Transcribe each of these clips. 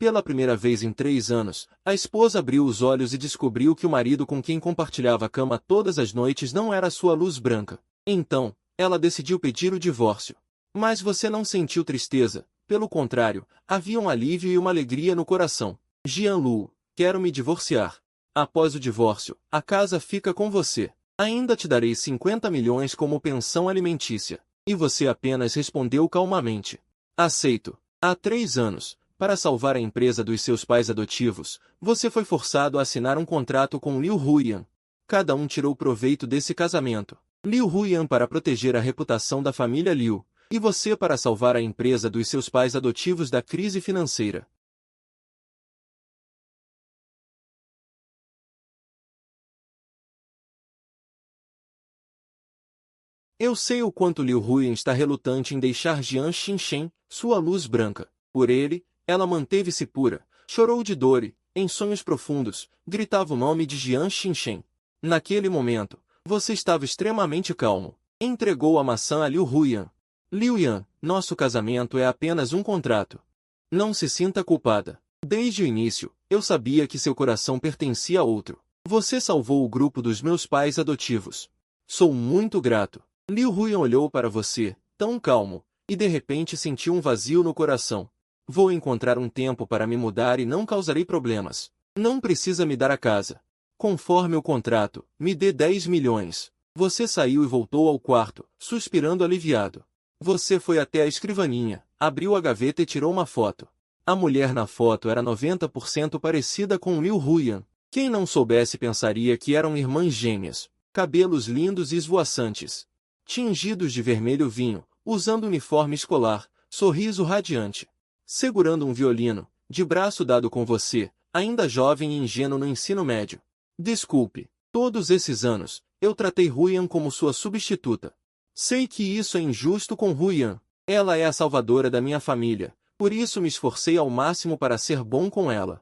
Pela primeira vez em 3 anos, a esposa abriu os olhos e descobriu que o marido com quem compartilhava a cama todas as noites não era sua luz branca. Então, ela decidiu pedir o divórcio. Mas você não sentiu tristeza, pelo contrário, havia um alívio e uma alegria no coração. Jian-Lu, quero me divorciar. Após o divórcio, a casa fica com você. Ainda te darei 50 milhões como pensão alimentícia. E você apenas respondeu calmamente. Aceito. Há 3 anos, para salvar a empresa dos seus pais adotivos, você foi forçado a assinar um contrato com Liu Huiyan. Cada um tirou proveito desse casamento. Liu Huiyan para proteger a reputação da família Liu, e você para salvar a empresa dos seus pais adotivos da crise financeira. Eu sei o quanto Liu Huiyan está relutante em deixar Jian Xinchen, sua luz branca. Por ele, ela manteve-se pura, chorou de dor e, em sonhos profundos, gritava o nome de Jian Xinchen. Naquele momento, você estava extremamente calmo. Entregou a maçã a Liu Huiyan. Liu Yan, nosso casamento é apenas um contrato. Não se sinta culpada. Desde o início, eu sabia que seu coração pertencia a outro. Você salvou o grupo dos meus pais adotivos. Sou muito grato. Liu Huiyan olhou para você, tão calmo, e de repente sentiu um vazio no coração. Vou encontrar um tempo para me mudar e não causarei problemas. Não precisa me dar a casa. Conforme o contrato, me dê 10 milhões. Você saiu e voltou ao quarto, suspirando aliviado. Você foi até a escrivaninha, abriu a gaveta e tirou uma foto. A mulher na foto era 90% parecida com Liu Huiyan. Quem não soubesse pensaria que eram irmãs gêmeas. Cabelos lindos e esvoaçantes, tingidos de vermelho vinho, usando uniforme escolar, sorriso radiante, segurando um violino, de braço dado com você, ainda jovem e ingênuo no ensino médio. Desculpe, todos esses anos, eu tratei Huiyan como sua substituta. Sei que isso é injusto com Huiyan. Ela é a salvadora da minha família, por isso me esforcei ao máximo para ser bom com ela.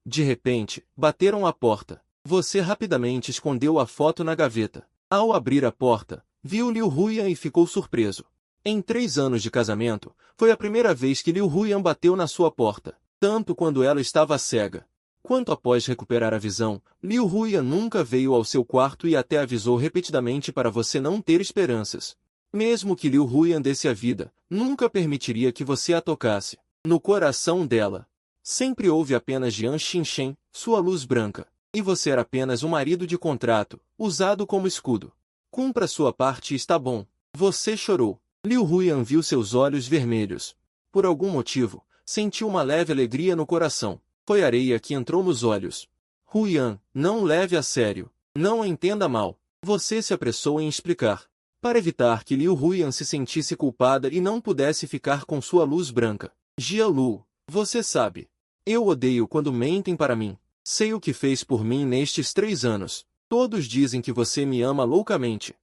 De repente, bateram à porta. Você rapidamente escondeu a foto na gaveta. Ao abrir a porta, viu Liu Huiyan e ficou surpreso. Em 3 anos de casamento, foi a primeira vez que Liu Huiyan bateu na sua porta, tanto quando ela estava cega. Quanto após recuperar a visão, Liu Huiyan nunca veio ao seu quarto e até avisou repetidamente para você não ter esperanças. Mesmo que Liu Huiyan desse a vida, nunca permitiria que você a tocasse. No coração dela, sempre houve apenas Jian Xinchen, sua luz branca, e você era apenas um marido de contrato, usado como escudo. Cumpra sua parte e está bom. Você chorou. Liu Huiyan viu seus olhos vermelhos. Por algum motivo, sentiu uma leve alegria no coração. Foi areia que entrou nos olhos. Huiyan, não leve a sério. Não a entenda mal. Você se apressou em explicar. Para evitar que Liu Huiyan se sentisse culpada e não pudesse ficar com sua luz branca. Jialu, você sabe. Eu odeio quando mentem para mim. Sei o que fez por mim nestes 3 anos. Todos dizem que você me ama loucamente.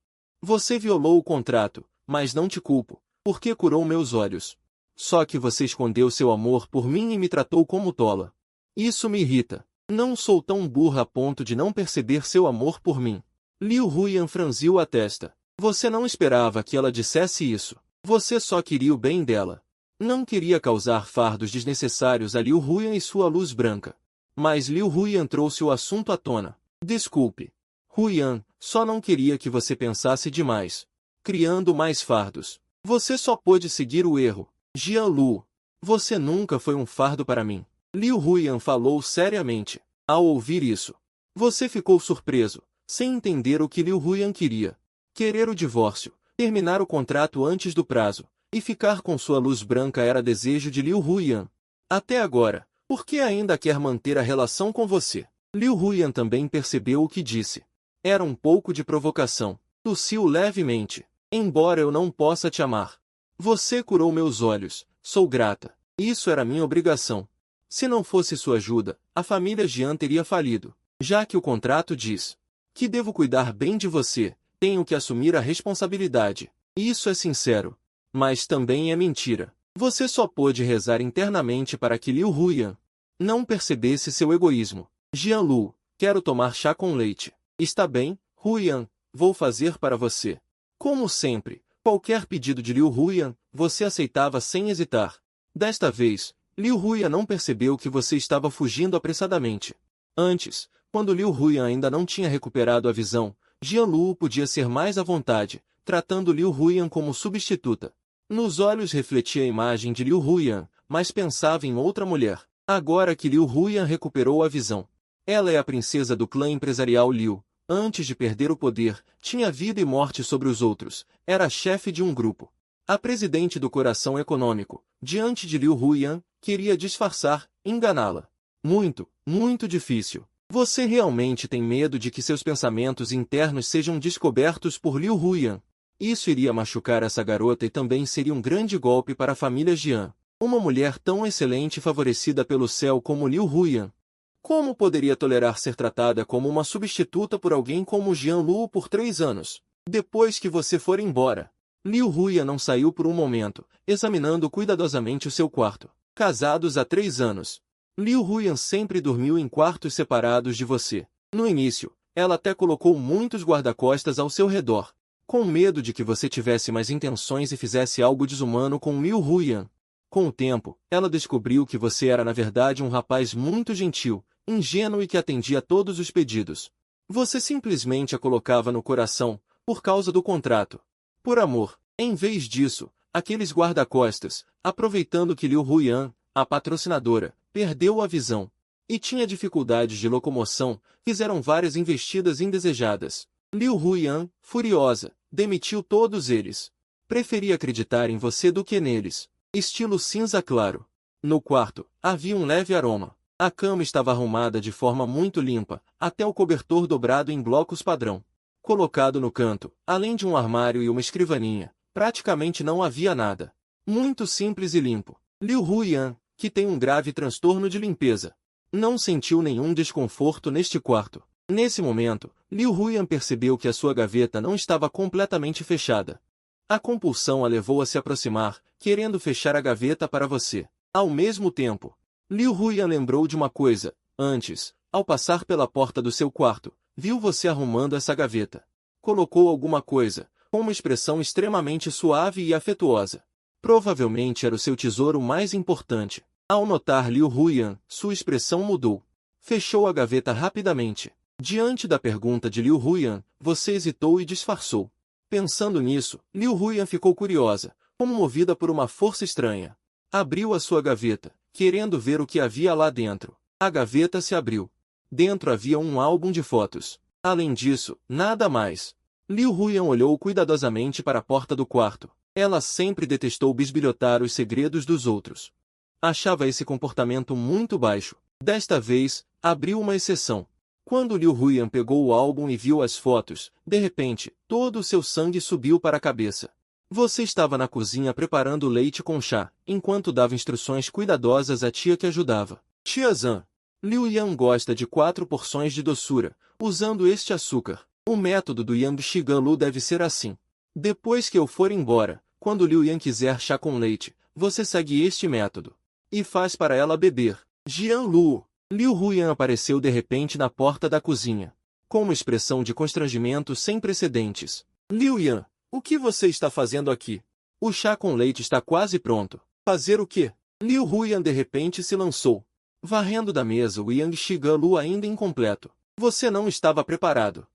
Você violou o contrato, mas não te culpo, porque curou meus olhos. Só que você escondeu seu amor por mim e me tratou como tola. Isso me irrita. Não sou tão burra a ponto de não perceber seu amor por mim. Liu Huiyan franziu a testa. Você não esperava que ela dissesse isso. Você só queria o bem dela. Não queria causar fardos desnecessários a Liu Huiyan e sua luz branca. Mas Liu Huiyan trouxe o assunto à tona. Desculpe. Huiyan, só não queria que você pensasse demais, criando mais fardos. Você só pôde seguir o erro. Jianlu, você nunca foi um fardo para mim. Liu Huiyan falou seriamente. Ao ouvir isso, você ficou surpreso, sem entender o que Liu Huiyan queria. Querer o divórcio, terminar o contrato antes do prazo, e ficar com sua luz branca era desejo de Liu Huiyan. Até agora, por que ainda quer manter a relação com você? Liu Huiyan também percebeu o que disse. Era um pouco de provocação. Tossiu levemente. Embora eu não possa te amar. Você curou meus olhos. Sou grata. Isso era minha obrigação. Se não fosse sua ajuda, a família Jian teria falido. Já que o contrato diz que devo cuidar bem de você, tenho que assumir a responsabilidade. Isso é sincero. Mas também é mentira. Você só pôde rezar internamente para que Liu Huiyan não percebesse seu egoísmo. Jianlu, quero tomar chá com leite. Está bem, Huiyan, vou fazer para você. Como sempre, qualquer pedido de Liu Huyan, você aceitava sem hesitar. Desta vez, Liu Huyan não percebeu que você estava fugindo apressadamente. Antes, quando Liu Huyan ainda não tinha recuperado a visão, Jian Luo podia ser mais à vontade, tratando Liu Huyan como substituta. Nos olhos refletia a imagem de Liu Huyan, mas pensava em outra mulher. Agora que Liu Huyan recuperou a visão. Ela é a princesa do clã empresarial Liu. Antes de perder o poder, tinha vida e morte sobre os outros. Era a chefe de um grupo. A presidente do coração econômico, diante de Liu Huyan, queria disfarçar, enganá-la. Muito difícil. Você realmente tem medo de que seus pensamentos internos sejam descobertos por Liu Huyan? Isso iria machucar essa garota e também seria um grande golpe para a família Jian. Uma mulher tão excelente e favorecida pelo céu como Liu Huyan. Como poderia tolerar ser tratada como uma substituta por alguém como Jian Luo por 3 anos? Depois que você for embora. Liu Huyan não saiu por um momento, examinando cuidadosamente o seu quarto. Casados há 3 anos. Liu Huyan sempre dormiu em quartos separados de você. No início, ela até colocou muitos guarda-costas ao seu redor, com medo de que você tivesse mais intenções e fizesse algo desumano com Liu Huyan. Com o tempo, ela descobriu que você era na verdade um rapaz muito gentil, ingênuo e que atendia a todos os pedidos. Você simplesmente a colocava no coração, por causa do contrato. Por amor. Em vez disso, aqueles guarda-costas, aproveitando que Liu Huyan, a patrocinadora, perdeu a visão e tinha dificuldades de locomoção, fizeram várias investidas indesejadas. Liu Huyan, furiosa, demitiu todos eles. Preferia acreditar em você do que neles. Estilo cinza claro. No quarto, havia um leve aroma. A cama estava arrumada de forma muito limpa, até o cobertor dobrado em blocos padrão. Colocado no canto, além de um armário e uma escrivaninha, praticamente não havia nada. Muito simples e limpo. Liu Huyan, que tem um grave transtorno de limpeza, não sentiu nenhum desconforto neste quarto. Nesse momento, Liu Huyan percebeu que a sua gaveta não estava completamente fechada. A compulsão a levou a se aproximar, querendo fechar a gaveta para você. Ao mesmo tempo, Liu Huyan lembrou de uma coisa. Antes, ao passar pela porta do seu quarto, viu você arrumando essa gaveta. Colocou alguma coisa, com uma expressão extremamente suave e afetuosa. Provavelmente era o seu tesouro mais importante. Ao notar Liu Huyan, sua expressão mudou. Fechou a gaveta rapidamente. Diante da pergunta de Liu Huyan, você hesitou e disfarçou. Pensando nisso, Liu Huyan ficou curiosa, como movida por uma força estranha. Abriu a sua gaveta, querendo ver o que havia lá dentro. A gaveta se abriu. Dentro havia um álbum de fotos. Além disso, nada mais. Liu Huyan olhou cuidadosamente para a porta do quarto. Ela sempre detestou bisbilhotar os segredos dos outros. Achava esse comportamento muito baixo. Desta vez, abriu uma exceção. Quando Liu Huyan pegou o álbum e viu as fotos, de repente, todo o seu sangue subiu para a cabeça. Você estava na cozinha preparando leite com chá, enquanto dava instruções cuidadosas à tia que ajudava. Tia Zhan. Liu Yan gosta de 4 porções de doçura, usando este açúcar. O método do Yang Shiganlu deve ser assim. Depois que eu for embora, quando Liu Yan quiser chá com leite, você segue este método. E faz para ela beber. Jian Luo. Liu Huyan apareceu de repente na porta da cozinha, com uma expressão de constrangimento sem precedentes. Liu Yan, o que você está fazendo aqui? O chá com leite está quase pronto. Fazer o quê? Liu Huyan de repente se lançou, varrendo da mesa o Yang Shiganlu ainda incompleto. Você não estava preparado.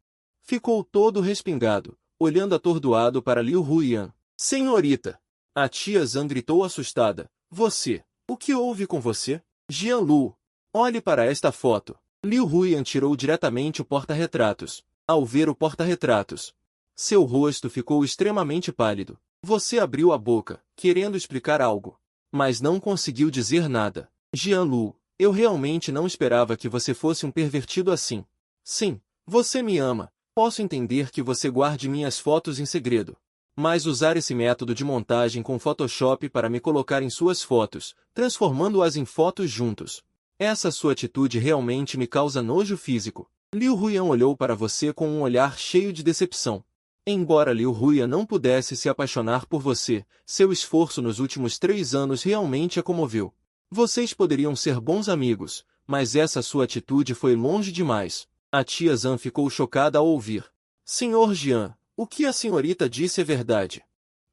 Ficou todo respingado, olhando atordoado para Liu Huyan. Senhorita! A tia Zhan gritou assustada. Você! O que houve com você? Jian Luo! Olhe para esta foto. Liu Huyan tirou diretamente o porta-retratos. Ao ver o porta-retratos, seu rosto ficou extremamente pálido. Você abriu a boca, querendo explicar algo, mas não conseguiu dizer nada. Jian Luo, eu realmente não esperava que você fosse um pervertido assim. Sim, você me ama. Posso entender que você guarde minhas fotos em segredo. Mas usar esse método de montagem com Photoshop para me colocar em suas fotos, transformando-as em fotos juntos. Essa sua atitude realmente me causa nojo físico. Liu Huyan olhou para você com um olhar cheio de decepção. Embora Liu Huyan não pudesse se apaixonar por você, seu esforço nos últimos 3 anos realmente a comoveu. Vocês poderiam ser bons amigos, mas essa sua atitude foi longe demais. A tia Zhan ficou chocada ao ouvir. Senhor Jian, o que a senhorita disse é verdade.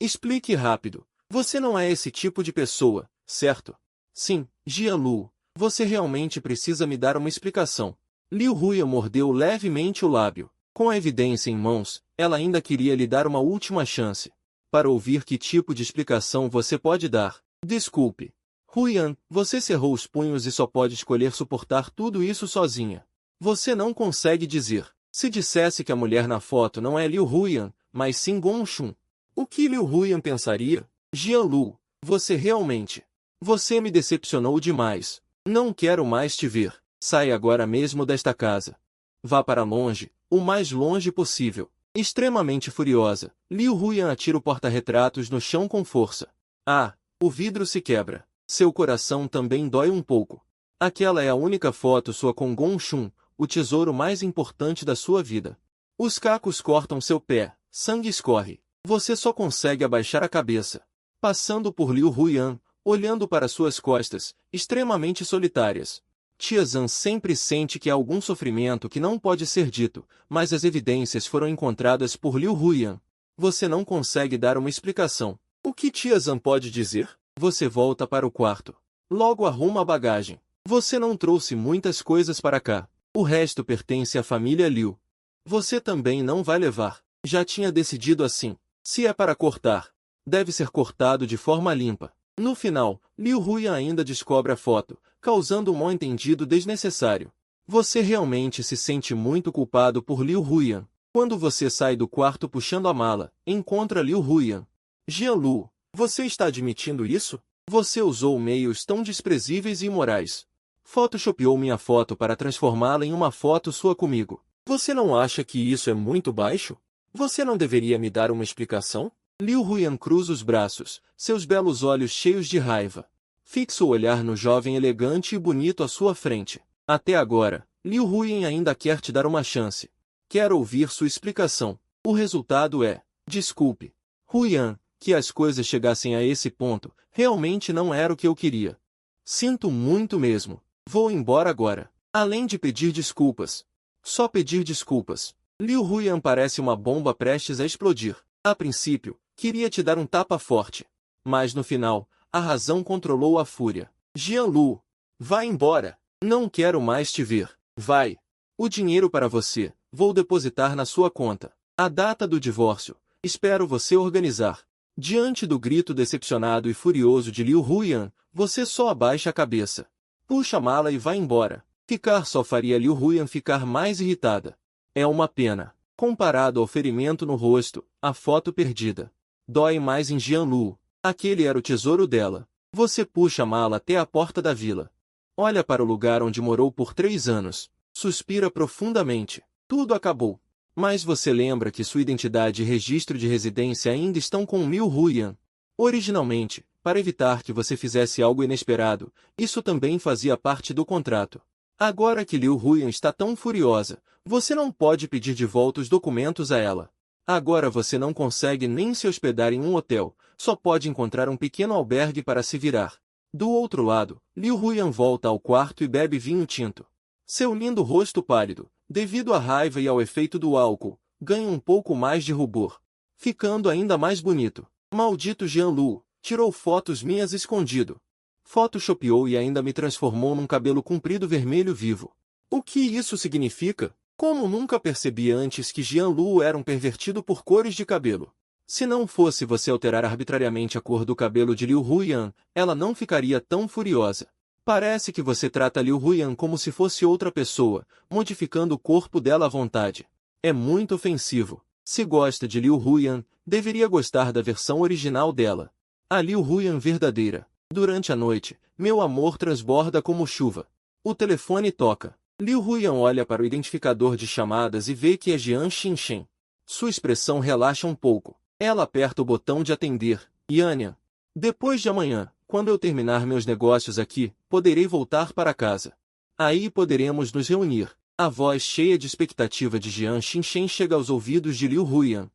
Explique rápido. Você não é esse tipo de pessoa, certo? Sim, Jian Lu, você realmente precisa me dar uma explicação. Liu Huyan mordeu levemente o lábio. Com a evidência em mãos, ela ainda queria lhe dar uma última chance. Para ouvir que tipo de explicação você pode dar. Desculpe. Huyan, você cerrou os punhos e só pode escolher suportar tudo isso sozinha. Você não consegue dizer. Se dissesse que a mulher na foto não é Liu Huyan, mas sim Gong Xun, o que Liu Huyan pensaria? Jian Lu, você realmente... Você me decepcionou demais. Não quero mais te ver. Sai agora mesmo desta casa. Vá para longe, o mais longe possível. Extremamente furiosa, Liu Huyan atira o porta-retratos no chão com força. Ah, o vidro se quebra. Seu coração também dói um pouco. Aquela é a única foto sua com Gong Xun, o tesouro mais importante da sua vida. Os cacos cortam seu pé, sangue escorre. Você só consegue abaixar a cabeça. Passando por Liu Huyan, olhando para suas costas, extremamente solitárias. Tia Zhan sempre sente que há algum sofrimento que não pode ser dito, mas as evidências foram encontradas por Liu Huyan. Você não consegue dar uma explicação. O que Tia Zhan pode dizer? Você volta para o quarto. Logo arruma a bagagem. Você não trouxe muitas coisas para cá. O resto pertence à família Liu. Você também não vai levar. Já tinha decidido assim. Se é para cortar, deve ser cortado de forma limpa. No final, Liu Huyan ainda descobre a foto, causando um mal-entendido desnecessário. Você realmente se sente muito culpado por Liu Huyan. Quando você sai do quarto puxando a mala, encontra Liu Huyan. Jian Lu, você está admitindo isso? Você usou meios tão desprezíveis e imorais. Photoshopeou minha foto para transformá-la em uma foto sua comigo. Você não acha que isso é muito baixo? Você não deveria me dar uma explicação? Liu Huyan cruza os braços, seus belos olhos cheios de raiva. Fixa o olhar no jovem elegante e bonito à sua frente. Até agora, Liu Huyan ainda quer te dar uma chance. Quer ouvir sua explicação. O resultado é, desculpe. Huyan, que as coisas chegassem a esse ponto, realmente não era o que eu queria. Sinto muito mesmo. Vou embora agora. Além de pedir desculpas. Só pedir desculpas. Liu Huyan parece uma bomba prestes a explodir. A princípio, queria te dar um tapa forte. Mas no final, a razão controlou a fúria. Jian Lu, vá embora. Não quero mais te ver. Vai. O dinheiro para você, vou depositar na sua conta. A data do divórcio, espero você organizar. Diante do grito decepcionado e furioso de Liu Huyan, você só abaixa a cabeça. Puxa a mala e vai embora. Ficar só faria Liu Huyan ficar mais irritada. É uma pena. Comparado ao ferimento no rosto, a foto perdida. Dói mais em Jian Lu. Aquele era o tesouro dela. Você puxa a mala até a porta da vila. Olha para o lugar onde morou por 3 anos. Suspira profundamente. Tudo acabou. Mas você lembra que sua identidade e registro de residência ainda estão com Liu Huyan. Originalmente, para evitar que você fizesse algo inesperado, isso também fazia parte do contrato. Agora que Liu Huyan está tão furiosa, você não pode pedir de volta os documentos a ela. Agora você não consegue nem se hospedar em um hotel, só pode encontrar um pequeno albergue para se virar. Do outro lado, Liu Huyan volta ao quarto e bebe vinho tinto. Seu lindo rosto pálido, devido à raiva e ao efeito do álcool, ganha um pouco mais de rubor, ficando ainda mais bonito. Maldito Jian Lu, tirou fotos minhas escondido. Photoshopeou e ainda me transformou num cabelo comprido vermelho vivo. O que isso significa? Como nunca percebi antes que Jian Lu era um pervertido por cores de cabelo. Se não fosse você alterar arbitrariamente a cor do cabelo de Liu Huyan, ela não ficaria tão furiosa. Parece que você trata Liu Huyan como se fosse outra pessoa, modificando o corpo dela à vontade. É muito ofensivo. Se gosta de Liu Huyan, deveria gostar da versão original dela. A Liu Huyan verdadeira. Durante a noite, meu amor transborda como chuva. O telefone toca. Liu Huyan olha para o identificador de chamadas e vê que é Jian Xinshen. Sua expressão relaxa um pouco. Ela aperta o botão de atender. Yanya. Depois de amanhã, quando eu terminar meus negócios aqui, poderei voltar para casa. Aí poderemos nos reunir. A voz cheia de expectativa de Jian Xinshen chega aos ouvidos de Liu Huyan.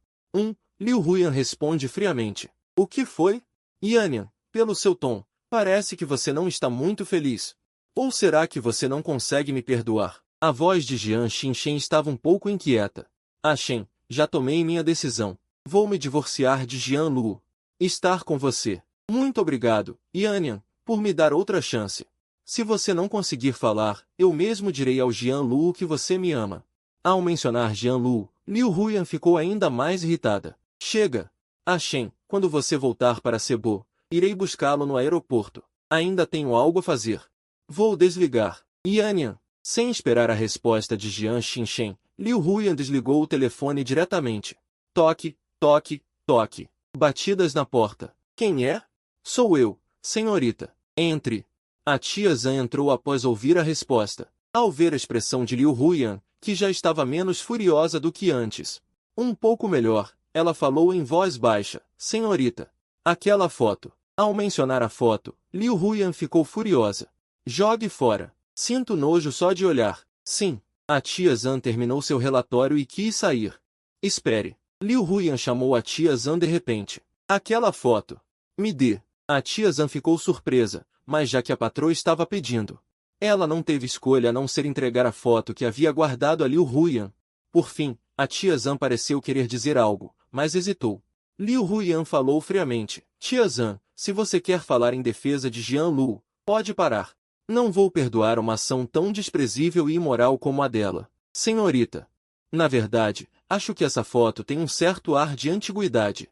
Liu Huyan responde friamente. O que foi? Yanya, pelo seu tom, parece que você não está muito feliz. Ou será que você não consegue me perdoar? A voz de Jian Xinshen estava um pouco inquieta. Ah, Shen, já tomei minha decisão. Vou me divorciar de Jian Lu. Estar com você. Muito obrigado, Yannian, por me dar outra chance. Se você não conseguir falar, eu mesmo direi ao Jian Lu que você me ama. Ao mencionar Jian Lu, Liu Huyan ficou ainda mais irritada. Chega! Ah Shen, quando você voltar para Cebu, irei buscá-lo no aeroporto. Ainda tenho algo a fazer. Vou desligar. Yannian. Sem esperar a resposta de Jian Xinshen, Liu Huyan desligou o telefone diretamente. Toque, toque, toque. Batidas na porta. Quem é? Sou eu, senhorita. Entre. A tia Zhan entrou após ouvir a resposta. Ao ver a expressão de Liu Huyan, que já estava menos furiosa do que antes. Um pouco melhor, ela falou em voz baixa. Senhorita. Aquela foto. Ao mencionar a foto, Liu Huyan ficou furiosa. Jogue fora. Sinto nojo só de olhar. Sim. A tia Zhan terminou seu relatório e quis sair. Espere. Liu Huyan chamou a tia Zhan de repente. Aquela foto. Me dê. A tia Zhan ficou surpresa, mas já que a patroa estava pedindo. Ela não teve escolha a não ser entregar a foto que havia guardado a Liu Huyan. Por fim, a tia Zhan pareceu querer dizer algo, mas hesitou. Liu Huyan falou friamente. Tia Zhan, se você quer falar em defesa de Jian Lu, pode parar. Não vou perdoar uma ação tão desprezível e imoral como a dela. Senhorita. Na verdade, acho que essa foto tem um certo ar de antiguidade.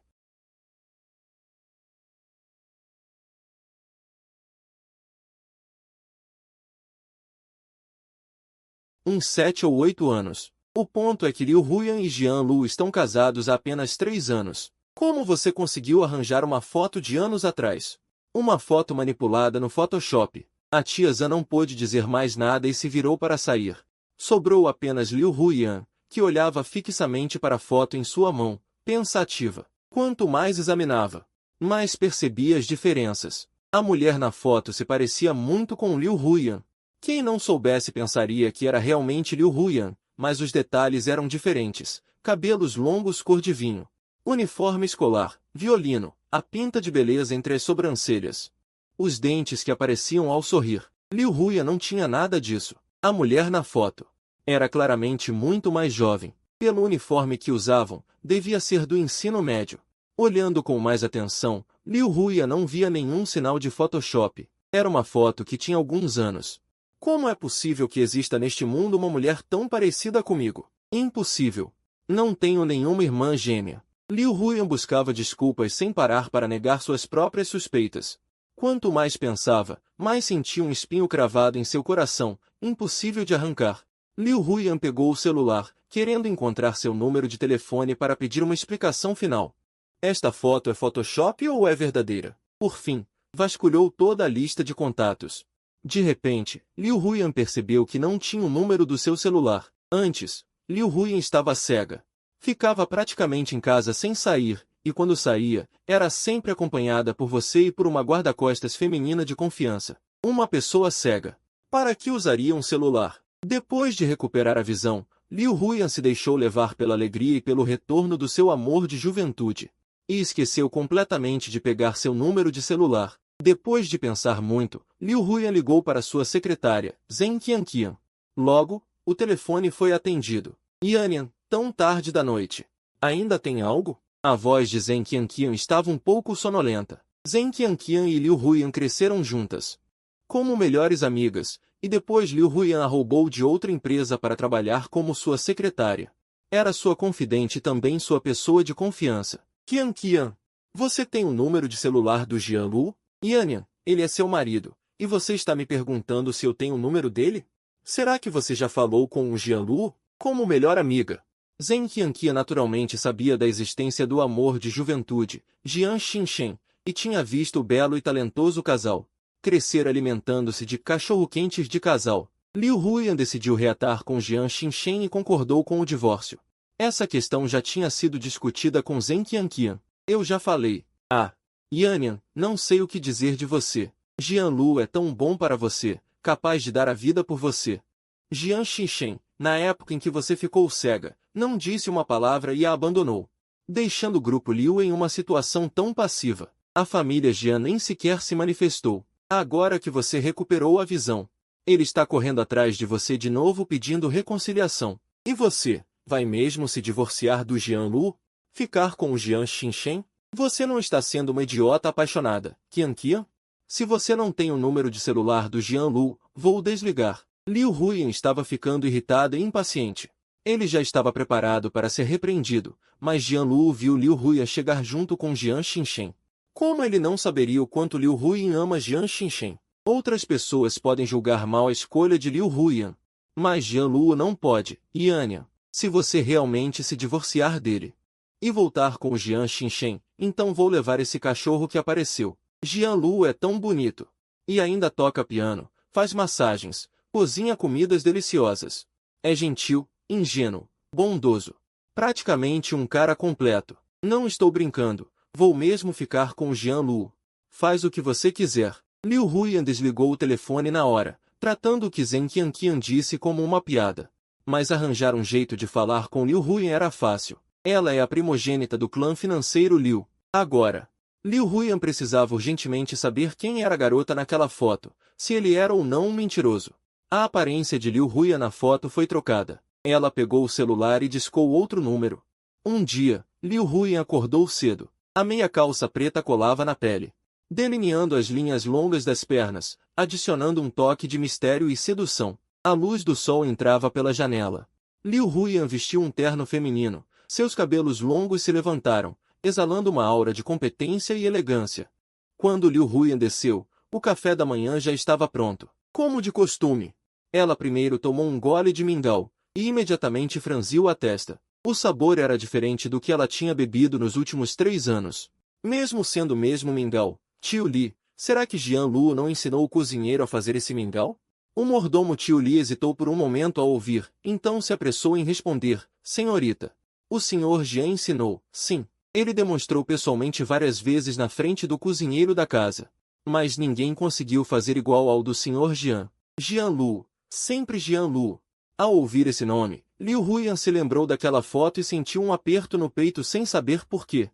Uns 7 ou 8 anos. O ponto é que Liu Huyan e Jian Lu estão casados há apenas 3 anos. Como você conseguiu arranjar uma foto de anos atrás? Uma foto manipulada no Photoshop. A tia Zhan não pôde dizer mais nada e se virou para sair. Sobrou apenas Liu Huyan, que olhava fixamente para a foto em sua mão, pensativa. Quanto mais examinava, mais percebia as diferenças. A mulher na foto se parecia muito com Liu Huyan. Quem não soubesse pensaria que era realmente Liu Huyan, mas os detalhes eram diferentes. Cabelos longos cor de vinho. Uniforme escolar, violino, a pinta de beleza entre as sobrancelhas. Os dentes que apareciam ao sorrir. Liu Huyan não tinha nada disso. A mulher na foto era claramente muito mais jovem. Pelo uniforme que usavam, devia ser do ensino médio. Olhando com mais atenção, Liu Huyan não via nenhum sinal de Photoshop. Era uma foto que tinha alguns anos. Como é possível que exista neste mundo uma mulher tão parecida comigo? Impossível. Não tenho nenhuma irmã gêmea. Liu Huyan buscava desculpas sem parar para negar suas próprias suspeitas. Quanto mais pensava, mais sentia um espinho cravado em seu coração, impossível de arrancar. Liu Huyan pegou o celular, querendo encontrar seu número de telefone para pedir uma explicação final. Esta foto é Photoshop ou é verdadeira? Por fim, vasculhou toda a lista de contatos. De repente, Liu Huyan percebeu que não tinha o número do seu celular. Antes, Liu Huyan estava cega. Ficava praticamente em casa sem sair, e quando saía, era sempre acompanhada por você e por uma guarda-costas feminina de confiança. Uma pessoa cega. Para que usaria um celular? Depois de recuperar a visão, Liu Huyan se deixou levar pela alegria e pelo retorno do seu amor de juventude. E esqueceu completamente de pegar seu número de celular. Depois de pensar muito, Liu Huyan ligou para sua secretária, Zheng Qianqian. Logo, o telefone foi atendido. Yannian, tão tarde da noite. Ainda tem algo? A voz de Zheng Qianqian estava um pouco sonolenta. Zheng Qianqian e Liu Huyan cresceram juntas como melhores amigas, e depois Liu Huyan a roubou de outra empresa para trabalhar como sua secretária. Era sua confidente e também sua pessoa de confiança. Qianqian, você tem o número de celular do Jian Lu? Yannian, ele é seu marido, e você está me perguntando se eu tenho o número dele? Será que você já falou com o Jian Lu? Como melhor amiga. Zheng Qianqian naturalmente sabia da existência do amor de juventude, Jian Xinshen, e tinha visto o belo e talentoso casal crescer alimentando-se de cachorro-quentes de casal. Liu Huyan decidiu reatar com Jian Xinshen e concordou com o divórcio. Essa questão já tinha sido discutida com Zheng Qianqian. Eu já falei. Ah, Yannian, não sei o que dizer de você. Jian Lu é tão bom para você, capaz de dar a vida por você. Jian Xinshen, na época em que você ficou cega, não disse uma palavra e a abandonou, deixando o grupo Liu em uma situação tão passiva. A família Jian nem sequer se manifestou. Agora que você recuperou a visão, ele está correndo atrás de você de novo pedindo reconciliação. E você, Vai mesmo se divorciar do Jian Lu? Ficar com o Jian Xinchen? Você não está sendo uma idiota apaixonada, Qian Qian? Se você não tem o número de celular do Jian Lu, vou desligar. Liu Huyan estava ficando irritado e impaciente. Ele já estava preparado para ser repreendido, mas Jian Lu viu Liu Huyan chegar junto com Jian Xinchen. Como ele não saberia o quanto Liu Huyan ama Jian Xinchen? Outras pessoas podem julgar mal a escolha de Liu Huyan, mas Jian Lu não pode. Yannian, se você realmente se divorciar dele e voltar com o Jian Xinchen, então vou levar esse cachorro que apareceu. Jian Lu é tão bonito. E ainda toca piano, faz massagens, cozinha comidas deliciosas. É gentil, ingênuo, bondoso. Praticamente um cara completo. Não estou brincando. Vou mesmo ficar com o Jian Lu. Faz o que você quiser. Liu Huyan desligou o telefone na hora, tratando o que Zheng Qianqian disse como uma piada. Mas arranjar um jeito de falar com Liu Huyan era fácil. Ela é a primogênita do clã financeiro Liu. Agora, Liu Huyan precisava urgentemente saber quem era a garota naquela foto, se ele era ou não um mentiroso. A aparência de Liu Huyan na foto foi trocada. Ela pegou o celular e discou outro número. Um dia, Liu Huyan acordou cedo. A meia calça preta colava na pele, delineando as linhas longas das pernas, adicionando um toque de mistério e sedução. A luz do sol entrava pela janela. Liu Huyan vestiu um terno feminino. Seus cabelos longos se levantaram, exalando uma aura de competência e elegância. Quando Liu Huyan desceu, o café da manhã já estava pronto. Como de costume, ela primeiro tomou um gole de mingau, e imediatamente franziu a testa. O sabor era diferente do que ela tinha bebido nos últimos 3 anos. Mesmo sendo o mesmo mingau, Tio Li, será que Jian Lu não ensinou o cozinheiro a fazer esse mingau? O mordomo Tio Li hesitou por um momento ao ouvir, então se apressou em responder, senhorita. O senhor Jian ensinou, sim. Ele demonstrou pessoalmente várias vezes na frente do cozinheiro da casa. Mas ninguém conseguiu fazer igual ao do senhor Jian. Jian Lu, sempre Jian Lu. Ao ouvir esse nome, Liu Huyan se lembrou daquela foto e sentiu um aperto no peito sem saber por quê.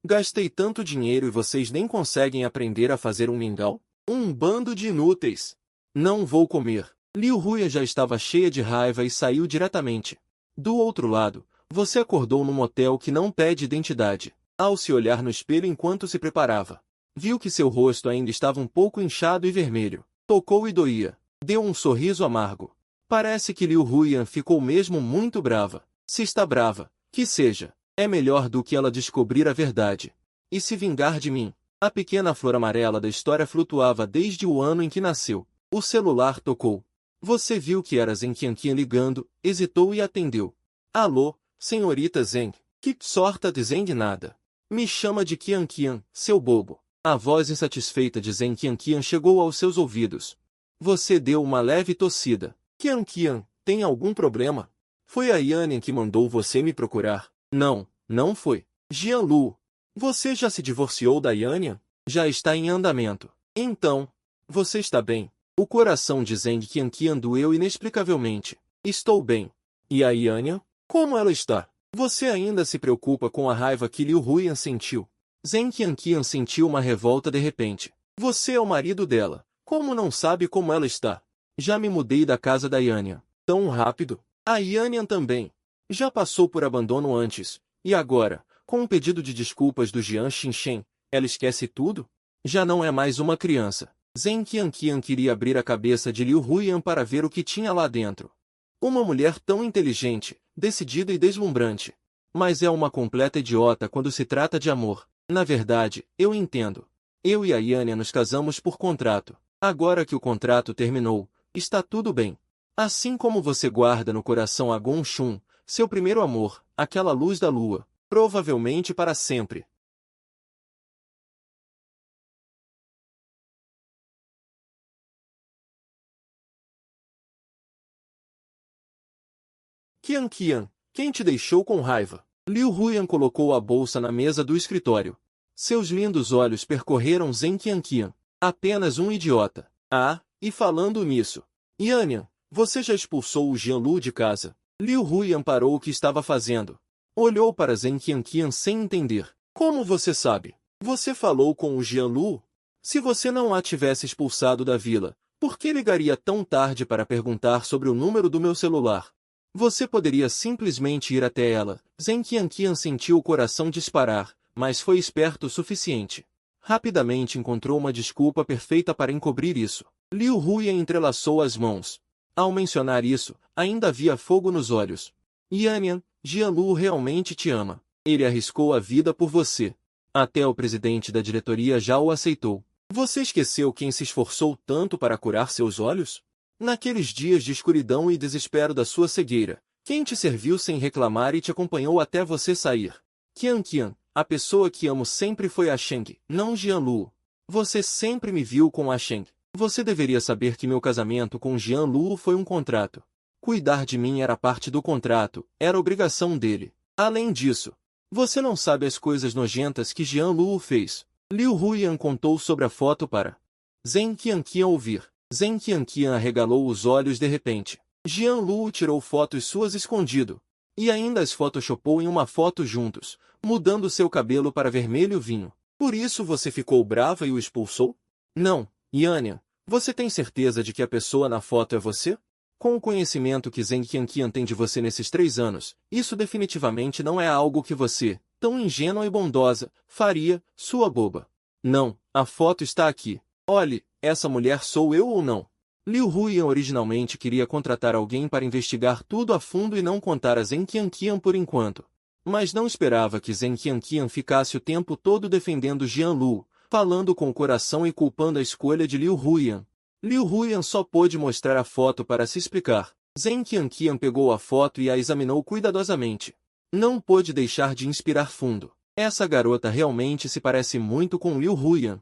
Gastei tanto dinheiro e vocês nem conseguem aprender a fazer um mingau? Um bando de inúteis. Não vou comer. Liu Huyan já estava cheia de raiva e saiu diretamente. Do outro lado, você acordou num motel que não pede identidade. Ao se olhar no espelho enquanto se preparava, viu que seu rosto ainda estava um pouco inchado e vermelho. Tocou e doía. Deu um sorriso amargo. Parece que Liu Huyan ficou mesmo muito brava. Se está brava, que seja. É melhor do que ela descobrir a verdade e se vingar de mim. A pequena flor amarela da história flutuava desde o ano em que nasceu. O celular tocou. Você viu que era Zheng Qianqian ligando, hesitou e atendeu. Alô, senhorita Zheng. Que sorta de Zheng nada. Me chama de Qianqian, seu bobo. A voz insatisfeita de Zheng Qianqian chegou aos seus ouvidos. Você deu uma leve tossida. Qianqian, tem algum problema? Foi a Yannian que mandou você me procurar. Não, não foi. Jian Lu, você já se divorciou da Yannian? Já está em andamento. Então, você está bem? O coração de Zheng Qianqian doeu inexplicavelmente. Estou bem. E a Yannian? Como ela está? Você ainda se preocupa com a raiva que Liu Huyan sentiu? Zheng Qianqian sentiu uma revolta de repente. Você é o marido dela. Como não sabe como ela está? Já me mudei da casa da Yannian. Tão rápido? A Yannian também. Já passou por abandono antes. E agora, com um pedido de desculpas do Jian Xinchen, ela esquece tudo? Já não é mais uma criança. Zheng Qianqian queria abrir a cabeça de Liu Huyan para ver o que tinha lá dentro. Uma mulher tão inteligente, decidida e deslumbrante. Mas é uma completa idiota quando se trata de amor. Na verdade, eu entendo. Eu e a Yannian nos casamos por contrato. Agora que o contrato terminou, está tudo bem. Assim como você guarda no coração a Gong Xun, seu primeiro amor, aquela luz da lua, provavelmente para sempre. Qianqian, quem te deixou com raiva? Liu Huyan colocou a bolsa na mesa do escritório. Seus lindos olhos percorreram Zheng Qianqian. Apenas um idiota. Ah, e falando nisso. Yannian, você já expulsou o Jian Lu de casa? Liu Huyan parou o que estava fazendo. Olhou para Zheng Qianqian sem entender. Como você sabe? Você falou com o Jian Lu? Se você não a tivesse expulsado da vila, por que ligaria tão tarde para perguntar sobre o número do meu celular? Você poderia simplesmente ir até ela. Zheng Qianqian sentiu o coração disparar, mas foi esperto o suficiente. Rapidamente encontrou uma desculpa perfeita para encobrir isso. Liu Huyan entrelaçou as mãos. Ao mencionar isso, ainda havia fogo nos olhos. Yannian, Jianlu realmente te ama. Ele arriscou a vida por você. Até o presidente da diretoria já o aceitou. Você esqueceu quem se esforçou tanto para curar seus olhos? Naqueles dias de escuridão e desespero da sua cegueira, quem te serviu sem reclamar e te acompanhou até você sair? Qianqian, a pessoa que amo sempre foi a Sheng, não Jianlu. Você sempre me viu com a Sheng. Você deveria saber que meu casamento com Jianlu foi um contrato. Cuidar de mim era parte do contrato, era obrigação dele. Além disso, você não sabe as coisas nojentas que Jianlu fez. Liu Huyan contou sobre a foto para Zheng Qianqian ouvir. Zheng Qianqian arregalou os olhos de repente. Jianlu tirou fotos suas escondido. E ainda as photoshopou em uma foto juntos, mudando seu cabelo para vermelho vinho. Por isso você ficou brava e o expulsou? Não, Yannian. Você tem certeza de que a pessoa na foto é você? Com o conhecimento que Zheng Qianqian tem de você nesses 3 anos, isso definitivamente não é algo que você, tão ingênua e bondosa, faria, sua boba. Não, a foto está aqui. Olhe, essa mulher sou eu ou não? Liu Huyan originalmente queria contratar alguém para investigar tudo a fundo e não contar a Zheng Qianqian por enquanto. Mas não esperava que Zheng Qianqian ficasse o tempo todo defendendo Jianlu, falando com o coração e culpando a escolha de Liu Huyan. Liu Huyan só pôde mostrar a foto para se explicar. Zheng Qianqian pegou a foto e a examinou cuidadosamente. Não pôde deixar de inspirar fundo. Essa garota realmente se parece muito com Liu Huyan.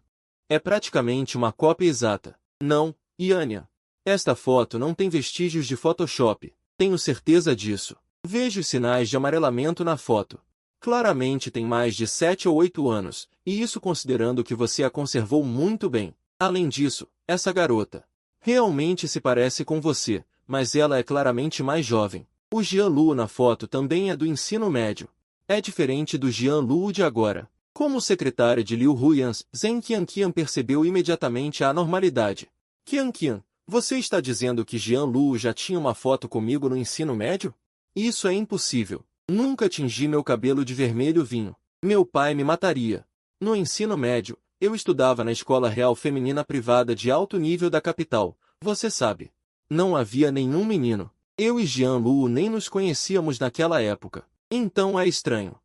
É praticamente uma cópia exata. Não, Yannian. Esta foto não tem vestígios de Photoshop. Tenho certeza disso. Vejo os sinais de amarelamento na foto. Claramente tem mais de 7 ou 8 anos, e isso considerando que você a conservou muito bem. Além disso, essa garota realmente se parece com você, mas ela é claramente mais jovem. O Jianlu na foto também é do ensino médio. É diferente do Jianlu de agora. Como secretária de Liu Huyan, Zheng Qianqian percebeu imediatamente a anormalidade. Qianqian, você está dizendo que Jianlu já tinha uma foto comigo no ensino médio? Isso é impossível. Nunca tingi meu cabelo de vermelho vinho. Meu pai me mataria. No ensino médio, eu estudava na escola real feminina privada de alto nível da capital, você sabe. Não havia nenhum menino. Eu e Jianlu nem nos conhecíamos naquela época. Então é estranho.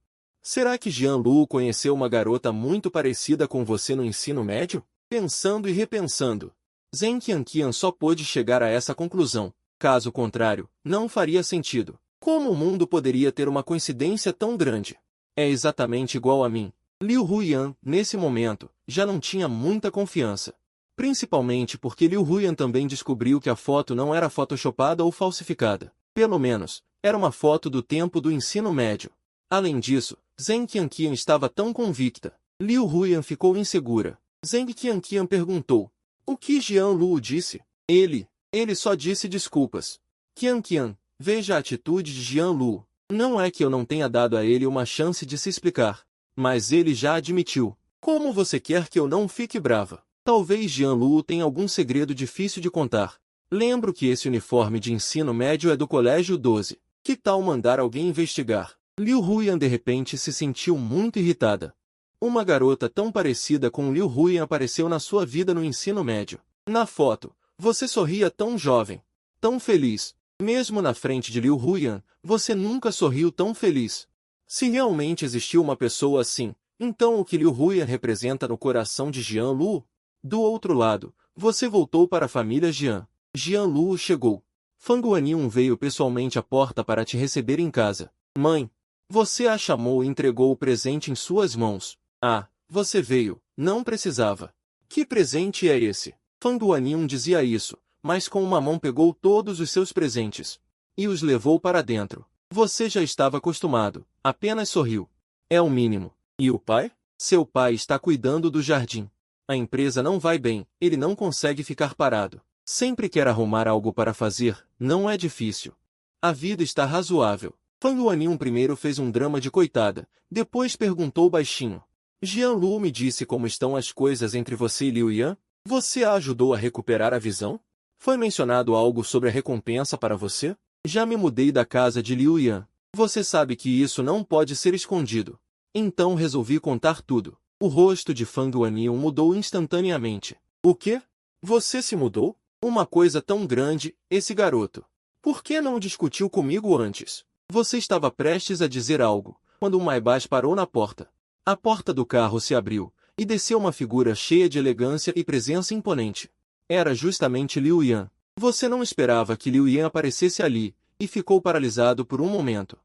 Será que Jianlu conheceu uma garota muito parecida com você no ensino médio? Pensando e repensando, Zheng Qianqian só pôde chegar a essa conclusão. Caso contrário, não faria sentido. Como o mundo poderia ter uma coincidência tão grande? É exatamente igual a mim. Liu Huyan, nesse momento, já não tinha muita confiança. Principalmente porque Liu Huyan também descobriu que a foto não era photoshopada ou falsificada. Pelo menos, era uma foto do tempo do ensino médio. Além disso, Zheng Qianqian estava tão convicta. Liu Huyan ficou insegura. Zheng Qianqian perguntou: o que Jianlu disse? Ele só disse desculpas. Qianqian, veja a atitude de Jianlu. Não é que eu não tenha dado a ele uma chance de se explicar. Mas ele já admitiu. Como você quer que eu não fique brava? Talvez Jianlu tenha algum segredo difícil de contar. Lembro que esse uniforme de ensino médio é do Colégio 12. Que tal mandar alguém investigar? Liu Huyan de repente se sentiu muito irritada. Uma garota tão parecida com Liu Huyan apareceu na sua vida no ensino médio. Na foto, você sorria tão jovem, tão feliz. Mesmo na frente de Liu Huyan, você nunca sorriu tão feliz. Se realmente existiu uma pessoa assim, então o que Liu Huyan representa no coração de Jianlu? Do outro lado, você voltou para a família Jian. Jianlu chegou. Fang Guanyin veio pessoalmente à porta para te receber em casa. Mãe, você a chamou e entregou o presente em suas mãos. Ah, você veio, não precisava. Que presente é esse? Fang Guanyin dizia isso, mas com uma mão pegou todos os seus presentes e os levou para dentro. Você já estava acostumado, apenas sorriu. É o mínimo. E o pai? Seu pai está cuidando do jardim. A empresa não vai bem, ele não consegue ficar parado. Sempre quer arrumar algo para fazer, não é difícil. A vida está razoável. Fang Guanyin primeiro fez um drama de coitada, depois perguntou baixinho. Jianlu me disse como estão as coisas entre você e Liu Yan? Você a ajudou a recuperar a visão? Foi mencionado algo sobre a recompensa para você? Já me mudei da casa de Liu Yan. Você sabe que isso não pode ser escondido. Então resolvi contar tudo. O rosto de Fang Wannion mudou instantaneamente. O quê? Você se mudou? Uma coisa tão grande, esse garoto. Por que não discutiu comigo antes? Você estava prestes a dizer algo, quando o Maibach parou na porta. A porta do carro se abriu, e desceu uma figura cheia de elegância e presença imponente. Era justamente Liu Yan. Você não esperava que Liu Yan aparecesse ali, e ficou paralisado por um momento.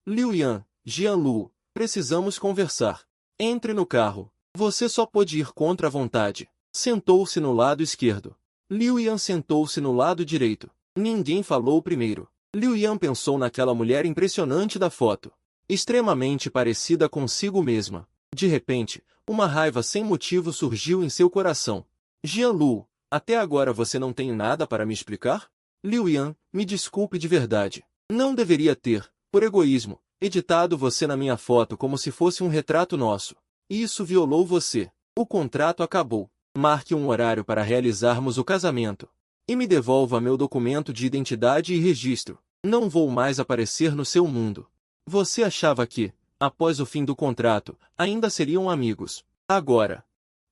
Liu Yan, Jianlu, precisamos conversar. Entre no carro. Você só pôde ir contra a vontade. Sentou-se no lado esquerdo. Liu Yan sentou-se no lado direito. Ninguém falou primeiro. Liu Yan pensou naquela mulher impressionante da foto. Extremamente parecida consigo mesma. De repente, uma raiva sem motivo surgiu em seu coração. Jianlu, até agora você não tem nada para me explicar? Liu Yan, me desculpe de verdade. Não deveria ter, por egoísmo, editado você na minha foto como se fosse um retrato nosso. Isso violou você. O contrato acabou. Marque um horário para realizarmos o casamento. E me devolva meu documento de identidade e registro. Não vou mais aparecer no seu mundo. Você achava que, após o fim do contrato, ainda seriam amigos. Agora,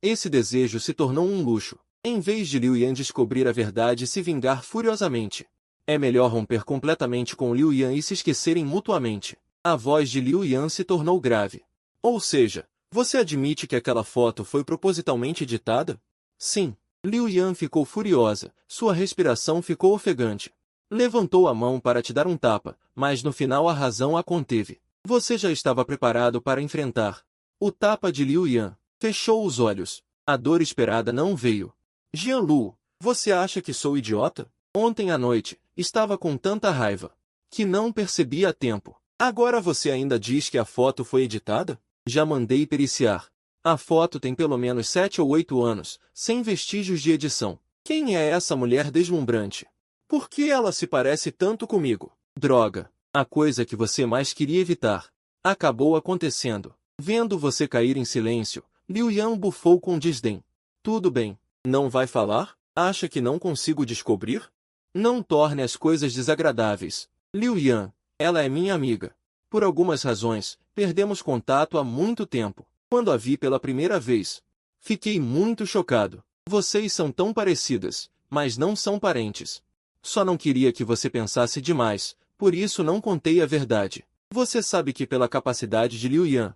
esse desejo se tornou um luxo. Em vez de Liu Yan descobrir a verdade e se vingar furiosamente, é melhor romper completamente com Liu Yan e se esquecerem mutuamente. A voz de Liu Yan se tornou grave. Ou seja, você admite que aquela foto foi propositalmente editada? Sim. Liu Yan ficou furiosa, sua respiração ficou ofegante. Levantou a mão para te dar um tapa, mas no final a razão a conteve. Você já estava preparado para enfrentar o tapa de Liu Yan. Fechou os olhos. A dor esperada não veio. Jianlu, você acha que sou idiota? Ontem à noite, estava com tanta raiva que não percebi a tempo. Agora você ainda diz que a foto foi editada? Já mandei periciar. A foto tem pelo menos 7 ou 8 anos, sem vestígios de edição. Quem é essa mulher deslumbrante? Por que ela se parece tanto comigo? Droga! A coisa que você mais queria evitar acabou acontecendo. Vendo você cair em silêncio, Liu Yan bufou com desdém. Tudo bem. Não vai falar? Acha que não consigo descobrir? Não torne as coisas desagradáveis. Liu Yan, ela é minha amiga. Por algumas razões, perdemos contato há muito tempo. Quando a vi pela primeira vez, fiquei muito chocado. Vocês são tão parecidas, mas não são parentes. Só não queria que você pensasse demais, por isso não contei a verdade. Você sabe que pela capacidade de Liu Yan,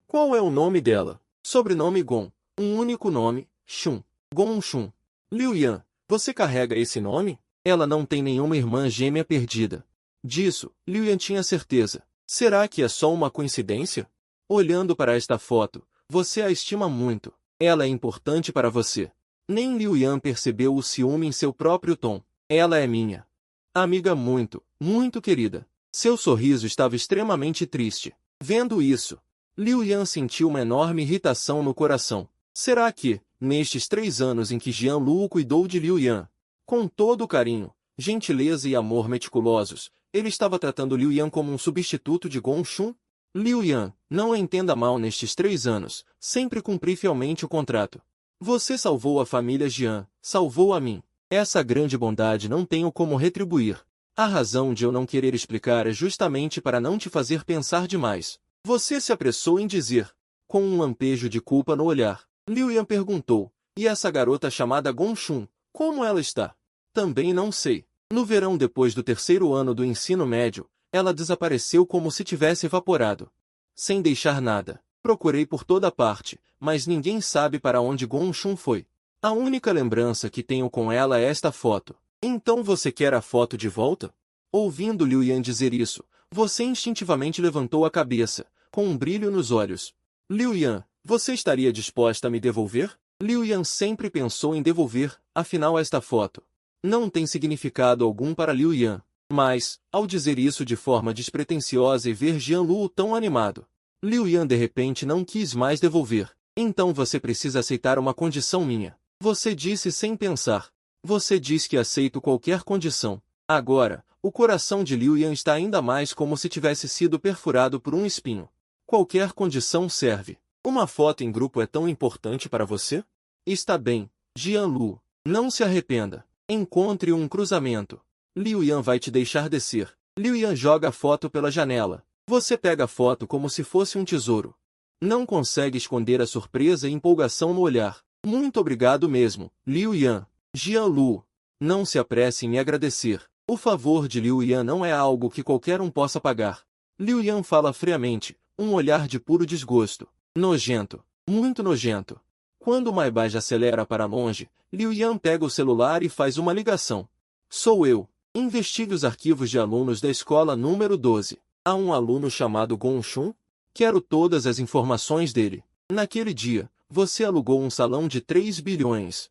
qual é o nome dela? Sobrenome Gon. Um único nome, Shun. Gon Shun. Liu Yan, você carrega esse nome? Ela não tem nenhuma irmã gêmea perdida. Disso, Liu Yan tinha certeza. Será que é só uma coincidência? Olhando para esta foto, você a estima muito. Ela é importante para você. Nem Liu Yan percebeu o ciúme em seu próprio tom. Ela é minha amiga muito, muito querida. Seu sorriso estava extremamente triste. Vendo isso, Liu Yan sentiu uma enorme irritação no coração. Será que, nestes 3 anos em que Jianlu cuidou de Liu Yan, com todo o carinho, gentileza e amor meticulosos, ele estava tratando Liu Yan como um substituto de Gon Shun? Liu Yan, não a entenda mal, nestes 3 anos, sempre cumpri fielmente o contrato. Você salvou a família Jian, salvou a mim. Essa grande bondade não tenho como retribuir. A razão de eu não querer explicar é justamente para não te fazer pensar demais. Você se apressou em dizer, com um lampejo de culpa no olhar. Liu Yan perguntou, e essa garota chamada Gon Shun, como ela está? Também não sei. No verão depois do 3º ano do ensino médio, ela desapareceu como se tivesse evaporado. Sem deixar nada. Procurei por toda parte, mas ninguém sabe para onde Gon Shun foi. A única lembrança que tenho com ela é esta foto. Então você quer a foto de volta? Ouvindo Liu Yan dizer isso, você instintivamente levantou a cabeça, com um brilho nos olhos. Liu Yan, você estaria disposta a me devolver? Liu Yan sempre pensou em devolver, afinal esta foto não tem significado algum para Liu Yan. Mas, ao dizer isso de forma despretensiosa e ver Jianlu tão animado, Liu Yan de repente não quis mais devolver. Então você precisa aceitar uma condição minha. Você disse sem pensar. Você diz que aceito qualquer condição. Agora, o coração de Liu Yan está ainda mais como se tivesse sido perfurado por um espinho. Qualquer condição serve. Uma foto em grupo é tão importante para você? Está bem, Jianlu. Não se arrependa. Encontre um cruzamento. Liu Yan vai te deixar descer. Liu Yan joga a foto pela janela. Você pega a foto como se fosse um tesouro. Não consegue esconder a surpresa e empolgação no olhar. Muito obrigado mesmo, Liu Yan. Jianlu. Não se apresse em me agradecer. O favor de Liu Yan não é algo que qualquer um possa pagar. Liu Yan fala friamente, um olhar de puro desgosto. Nojento. Muito nojento. Quando Mai Bai acelera para longe, Liu Yan pega o celular e faz uma ligação. Sou eu. Investigue os arquivos de alunos da escola número 12. Há um aluno chamado Gong Shun? Quero todas as informações dele. Naquele dia, você alugou um salão de 3 bilhões.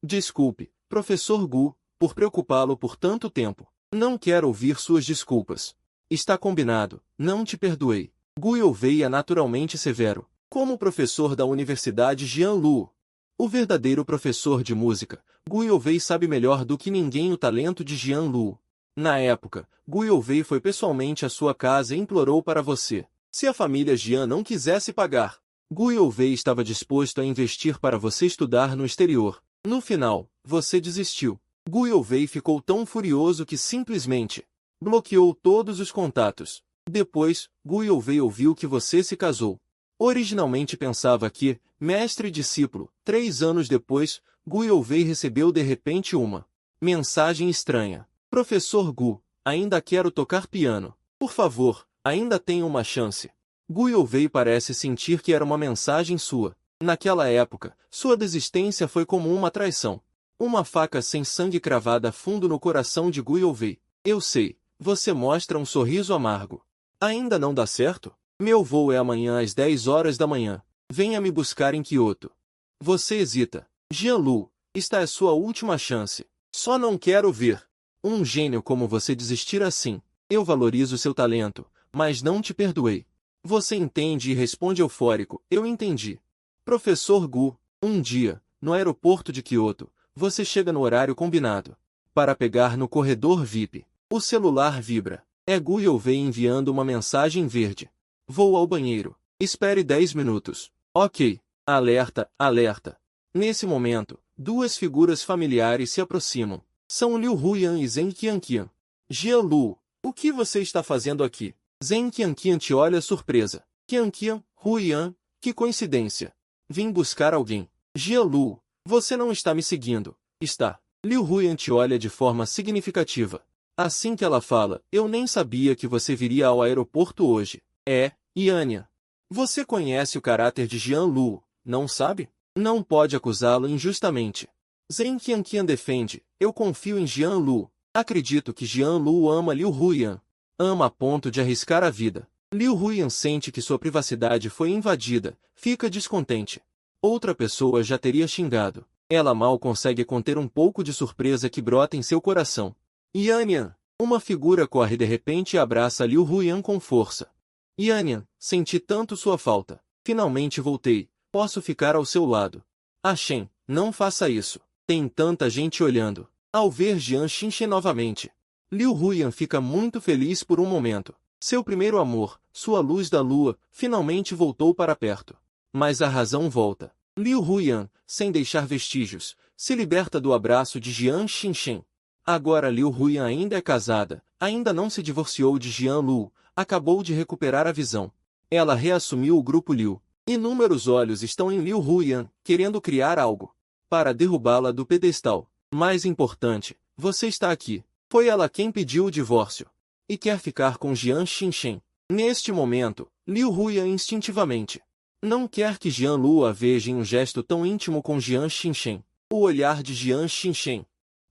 Desculpe, professor Gu, por preocupá-lo por tanto tempo. Não quero ouvir suas desculpas. Está combinado, não te perdoei. Gu Youfei é naturalmente severo, como professor da Universidade Jianlu. O verdadeiro professor de música, Gu Youfei sabe melhor do que ninguém o talento de Jianlu. Na época, Gu Youfei foi pessoalmente à sua casa e implorou para você. Se a família Jian não quisesse pagar, Gu Youfei estava disposto a investir para você estudar no exterior. No final, você desistiu. Gu Youfei ficou tão furioso que simplesmente bloqueou todos os contatos. Depois, Gu Youfei ouviu que você se casou. Originalmente pensava que, mestre e discípulo, 3 anos depois, Gu Youfei recebeu de repente uma mensagem estranha. Professor Gu, ainda quero tocar piano. Por favor, ainda tenho uma chance. Gu Youfei parece sentir que era uma mensagem sua. Naquela época, sua desistência foi como uma traição. Uma faca sem sangue cravada fundo no coração de Gu Youfei. Eu sei, você mostra um sorriso amargo. Ainda não dá certo? Meu voo é amanhã às 10 horas da manhã. Venha me buscar em Kyoto. Você hesita. Jianlu, esta é sua última chance. Só não quero ver um gênio como você desistir assim. Eu valorizo seu talento, mas não te perdoei. Você entende e responde eufórico. Eu entendi. Professor Gu, um dia, no aeroporto de Kyoto, você chega no horário combinado. Para pegar no corredor VIP. O celular vibra. É Gu Youfei enviando uma mensagem verde. Vou ao banheiro. Espere 10 minutos. Ok. Alerta, alerta. Nesse momento, 2 figuras familiares se aproximam. São Liu Huyan e Zheng Qianqian. Jianlu, o que você está fazendo aqui? Zheng Qianqian te olha surpresa. Qianqian, Huyan, que coincidência. Vim buscar alguém. Jianlu, você não está me seguindo. Está. Liu Huyan te olha de forma significativa. Assim que ela fala, eu nem sabia que você viria ao aeroporto hoje. Yanya. Você conhece o caráter de Jianlu, não sabe? Não pode acusá-lo injustamente. Zheng Qianqian defende, eu confio em Jianlu. Acredito que Jianlu ama Liu Huyan. Ama a ponto de arriscar a vida. Liu Huyan sente que sua privacidade foi invadida, fica descontente. Outra pessoa já teria xingado. Ela mal consegue conter um pouco de surpresa que brota em seu coração. Yanyan. Uma figura corre de repente e abraça Liu Huyan com força. Yanyan, senti tanto sua falta. Finalmente voltei. Posso ficar ao seu lado. Shen, não faça isso. Tem tanta gente olhando. Ao ver Jian Xinchen novamente, Liu Huyan fica muito feliz por um momento. Seu primeiro amor, sua luz da lua, finalmente voltou para perto. Mas a razão volta. Liu Huyan, sem deixar vestígios, se liberta do abraço de Jian Xinchen. Agora Liu Huyan ainda é casada, ainda não se divorciou de Jianlu, acabou de recuperar a visão. Ela reassumiu o grupo Liu. Inúmeros olhos estão em Liu Huyan, querendo criar algo para derrubá-la do pedestal. Mais importante, você está aqui. Foi ela quem pediu o divórcio e quer ficar com Jian Xinchen. Neste momento, Liu Huyan instintivamente não quer que Jianlu a veja em um gesto tão íntimo com Jian Xinchen. O olhar de Jian Xinchen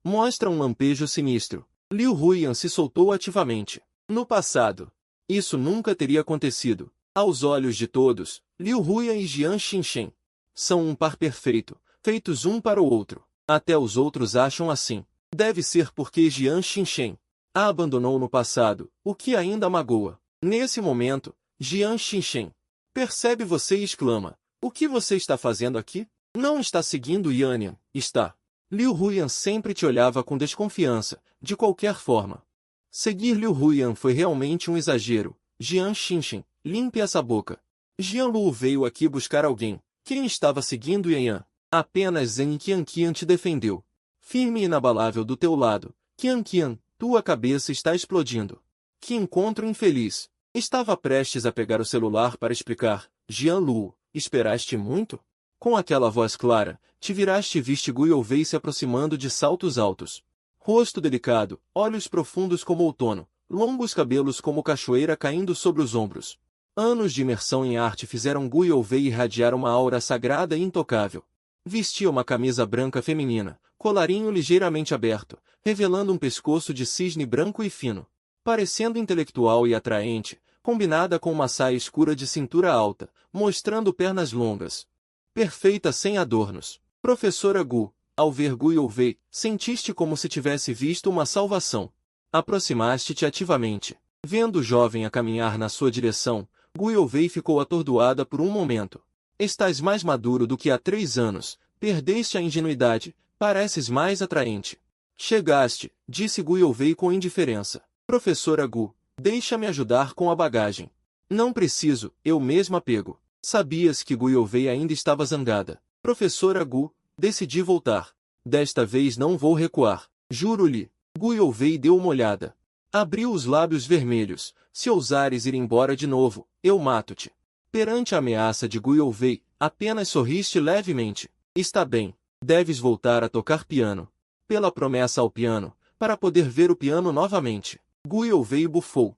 mostra um lampejo sinistro. Liu Huyan se soltou ativamente. No passado, isso nunca teria acontecido. Aos olhos de todos, Liu Huyan e Jian Xinchen são um par perfeito, feitos um para o outro. Até os outros acham assim. Deve ser porque Jian Xinchen a abandonou no passado, o que ainda a magoa. Nesse momento, Jian Xinchen percebe você e exclama: o que você está fazendo aqui? Não está seguindo Yanyan, está. Liu Huyan sempre te olhava com desconfiança, de qualquer forma. Seguir Liu Huyan foi realmente um exagero. Jian Xinxin, limpe essa boca. Jian Lu veio aqui buscar alguém. Quem estava seguindo Yan? Apenas Zhen Qianqian te defendeu. Firme e inabalável do teu lado. Qianqian, tua cabeça está explodindo. Que encontro infeliz. Estava prestes a pegar o celular para explicar. Jian Lu, esperaste muito? Com aquela voz clara, te viraste e viste Guiyou Wei se aproximando de saltos altos. Rosto delicado, olhos profundos como outono, longos cabelos como cachoeira caindo sobre os ombros. Anos de imersão em arte fizeram Guiyou Wei irradiar uma aura sagrada e intocável. Vestia uma camisa branca feminina, colarinho ligeiramente aberto, revelando um pescoço de cisne branco e fino. Parecendo intelectual e atraente, combinada com uma saia escura de cintura alta, mostrando pernas longas. Perfeita sem adornos. Professora Gu, ao ver Guiyou Wei, sentiste como se tivesse visto uma salvação. Aproximaste-te ativamente. Vendo o jovem a caminhar na sua direção, Guiyou Wei ficou atordoada por um momento. Estás mais maduro do que há 3 anos, perdeste a ingenuidade, pareces mais atraente. Chegaste, disse Guiyou Wei com indiferença. Professora Gu, deixa-me ajudar com a bagagem. Não preciso, eu mesma pego. Sabias que Guiyou Wei ainda estava zangada. Professora Gu, decidi voltar. Desta vez não vou recuar. Juro-lhe. Guiyou Wei deu uma olhada. Abriu os lábios vermelhos. Se ousares ir embora de novo, eu mato-te. Perante a ameaça de Guiyou Wei, apenas sorriste levemente. Está bem. Deves voltar a tocar piano. Pela promessa ao piano, para poder ver o piano novamente. Guiyou Wei bufou.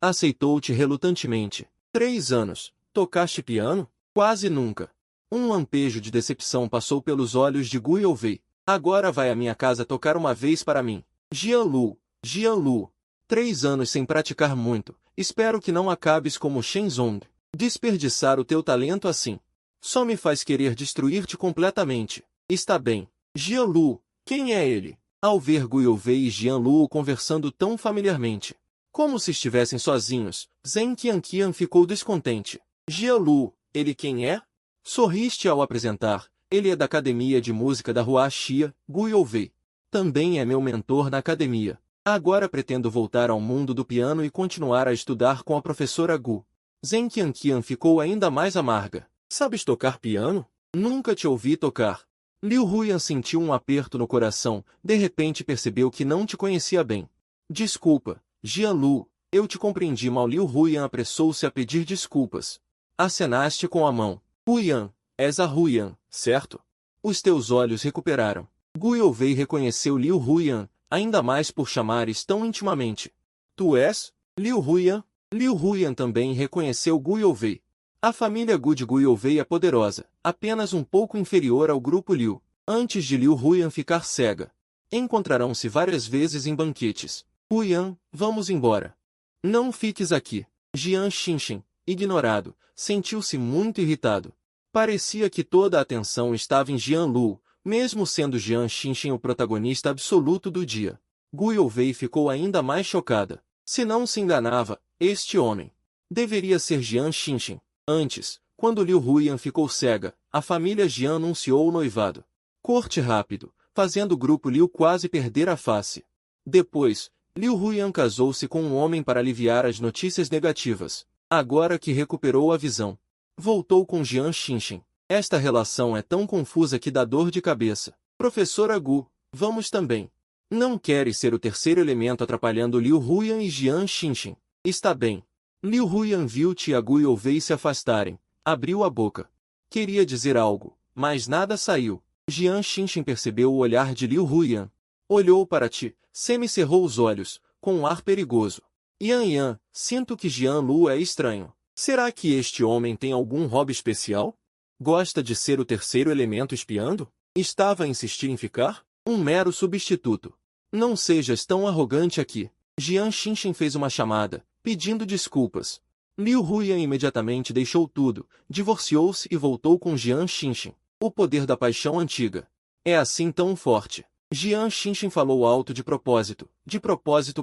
Aceitou-te relutantemente. 3 anos. Tocaste piano? Quase nunca. Um lampejo de decepção passou pelos olhos de Guiyou Wei. Agora vai à minha casa tocar uma vez para mim. Jian Lu. 3 anos sem praticar muito. Espero que não acabes como Shen Zong. Desperdiçar o teu talento assim. Só me faz querer destruir-te completamente. Está bem. Jian Lu, quem é ele? Ao ver Guiyou Wei e Jian Lu conversando tão familiarmente, como se estivessem sozinhos, Zhen Qianqian ficou descontente. Jian Lu, ele quem é? Sorriste ao apresentar. Ele é da Academia de Música da Rua Xia, Guiyou Wei. Também é meu mentor na academia. Agora pretendo voltar ao mundo do piano e continuar a estudar com a professora Gu. Zhen Qianqian ficou ainda mais amarga. Sabes tocar piano? Nunca te ouvi tocar. Liu Huyan sentiu um aperto no coração, de repente percebeu que não te conhecia bem. Desculpa, Jian Lu, eu te compreendi mal. Liu Huyan apressou-se a pedir desculpas. Acenaste com a mão. Huyan, és a Huyan, certo? Os teus olhos recuperaram. Guiyou Wei reconheceu Liu Huyan, ainda mais por chamares tão intimamente. Tu és? Liu Huyan? Liu Huyan também reconheceu Guiyou Wei. A família Gu de Guiyou Wei é poderosa, apenas um pouco inferior ao grupo Liu. Antes de Liu Huyan ficar cega, encontrarão-se várias vezes em banquetes. Huyan, vamos embora. Não fiques aqui. Jian Xinxin, ignorado, sentiu-se muito irritado. Parecia que toda a atenção estava em Jian Lu, mesmo sendo Jian Xinxin o protagonista absoluto do dia. Guiyou Wei ficou ainda mais chocada. Se não se enganava, este homem deveria ser Jian Xinxin. Antes, quando Liu Huyan ficou cega, a família Jian anunciou o noivado. Corte rápido, fazendo o grupo Liu quase perder a face. Depois, Liu Huyan casou-se com um homem para aliviar as notícias negativas. Agora que recuperou a visão, voltou com Jian Xinxin. Esta relação é tão confusa que dá dor de cabeça. Professora Gu, vamos também. Não queres ser o terceiro elemento atrapalhando Liu Huyan e Jian Xinxin. Está bem. Liu Huyan viu-te e a Guiyou Wei se afastarem. Abriu a boca. Queria dizer algo, mas nada saiu. Jian Xinxin percebeu o olhar de Liu Huyan. Olhou para ti, semicerrou os olhos, com um ar perigoso. Yan, sinto que Jian Lu é estranho. Será que este homem tem algum hobby especial? Gosta de ser o terceiro elemento espiando? Estava a insistir em ficar? Um mero substituto. Não sejas tão arrogante aqui. Jian Xinxin fez uma chamada, pedindo desculpas. Liu Huyan imediatamente deixou tudo, divorciou-se e voltou com Jian Xinxin. O poder da paixão antiga. É assim tão forte. Jian Xinxin falou alto de propósito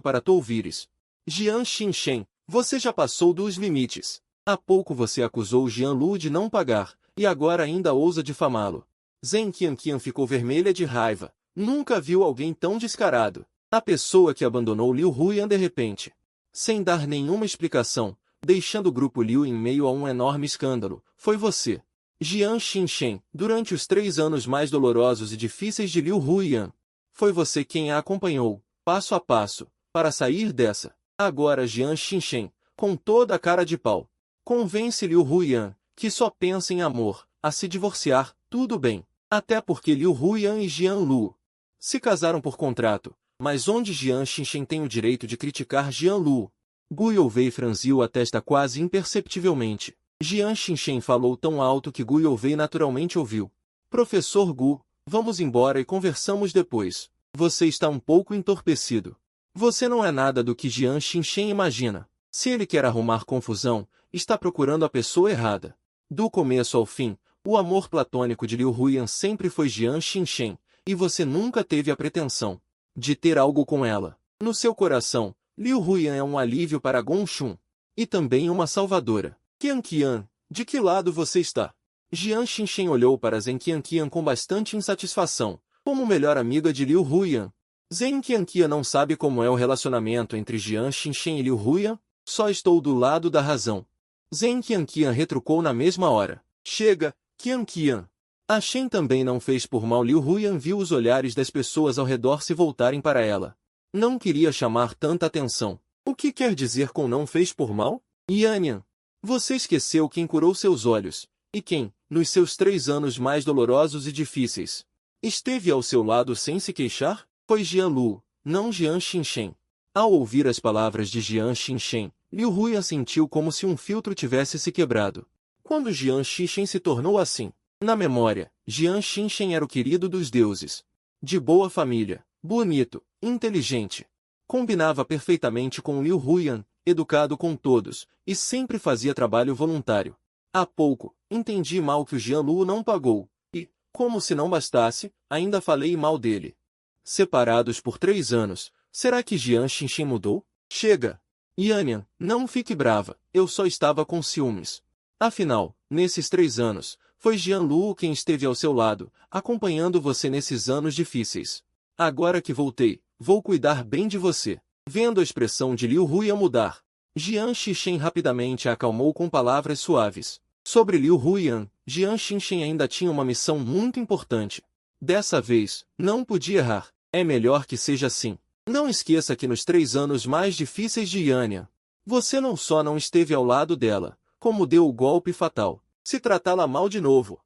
para tu ouvires. Jian Xinxin, você já passou dos limites. Há pouco você acusou Jian Lu de não pagar, e agora ainda ousa difamá-lo. Zhen Qianqian ficou vermelha de raiva. Nunca viu alguém tão descarado. A pessoa que abandonou Liu Huiyan de repente, sem dar nenhuma explicação, deixando o grupo Liu em meio a um enorme escândalo, foi você. Jian Xinshen, durante os 3 anos mais dolorosos e difíceis de Liu Huiyan, foi você quem a acompanhou, passo a passo, para sair dessa. Agora Jian Xinshen, com toda a cara de pau, convence Liu Huiyan, que só pensa em amor, a se divorciar, tudo bem. Até porque Liu Huiyan e Jian Lu se casaram por contrato, mas onde Jian Xinshen tem o direito de criticar Jian Lu? Gu Youvei franziu a testa quase imperceptivelmente. Jian Xinshen falou tão alto que Gu Youvei naturalmente ouviu. Professor Gu, vamos embora e conversamos depois. Você está um pouco entorpecido. Você não é nada do que Jian Xinshen imagina. Se ele quer arrumar confusão, está procurando a pessoa errada. Do começo ao fim, o amor platônico de Liu Huiyan sempre foi Jian Xinshen, e você nunca teve a pretensão de ter algo com ela. No seu coração, Liu Huiyan é um alívio para Gong Xun, e também uma salvadora. Qian Qian, de que lado você está? Jian Xinshen olhou para Zhen Qianqian com bastante insatisfação, como melhor amiga de Liu Huiyan. Zhen Qianqian não sabe como é o relacionamento entre Jian Xinshen e Liu Huiyan? Só estou do lado da razão. Zhen Qianqian retrucou na mesma hora. Chega, Qianqian. A Shen também não fez por mal. Liu Huiyan viu os olhares das pessoas ao redor se voltarem para ela. Não queria chamar tanta atenção. O que quer dizer com não fez por mal? Yanyan. Você esqueceu quem curou seus olhos, e quem, nos seus 3 anos mais dolorosos e difíceis, esteve ao seu lado sem se queixar? Foi Jian Lu, não Jian Xinshen. Ao ouvir as palavras de Jian Xinshen, Liu Huiyan sentiu como se um filtro tivesse se quebrado. Quando Jian Xinshen se tornou assim? Na memória, Jian Xinshen era o querido dos deuses. De boa família, bonito, inteligente. Combinava perfeitamente com Liu Huiyan, educado com todos, e sempre fazia trabalho voluntário. Há pouco, entendi mal que o Jian Lu não pagou, e, como se não bastasse, ainda falei mal dele. Separados por 3 anos, será que Jian Xinshen mudou? Chega! Yanyan, não fique brava, eu só estava com ciúmes. Afinal, nesses 3 anos, foi Jian Lu quem esteve ao seu lado, acompanhando você nesses anos difíceis. Agora que voltei, vou cuidar bem de você. Vendo a expressão de Liu Huiyan mudar, Jian Xinshen rapidamente a acalmou com palavras suaves. Sobre Liu Huiyan, Jian Xinshen ainda tinha uma missão muito importante. Dessa vez, não podia errar. É melhor que seja assim. Não esqueça que nos 3 anos mais difíceis de Yanyan, você não só não esteve ao lado dela, como deu o golpe fatal. Se tratá-la mal de novo,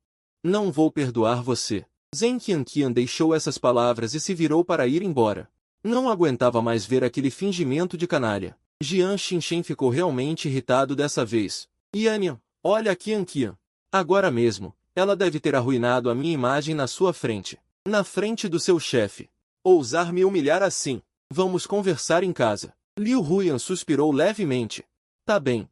não vou perdoar você. Zhen Qianqian deixou essas palavras e se virou para ir embora. Não aguentava mais ver aquele fingimento de canalha. Jian Xinshen ficou realmente irritado dessa vez. Yanyan, olha a Qianqian. Agora mesmo, ela deve ter arruinado a minha imagem na sua frente. Na frente do seu chefe. Ousar me humilhar assim. Vamos conversar em casa. Liu Huiyan suspirou levemente. Tá bem,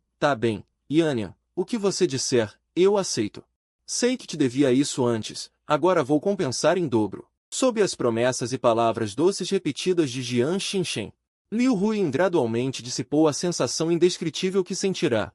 Yanyan. O que você disser, eu aceito. Sei que te devia isso antes, agora vou compensar em dobro. Sob as promessas e palavras doces repetidas de Jian Xinshen, Liu Huiyan gradualmente dissipou a sensação indescritível que sentirá.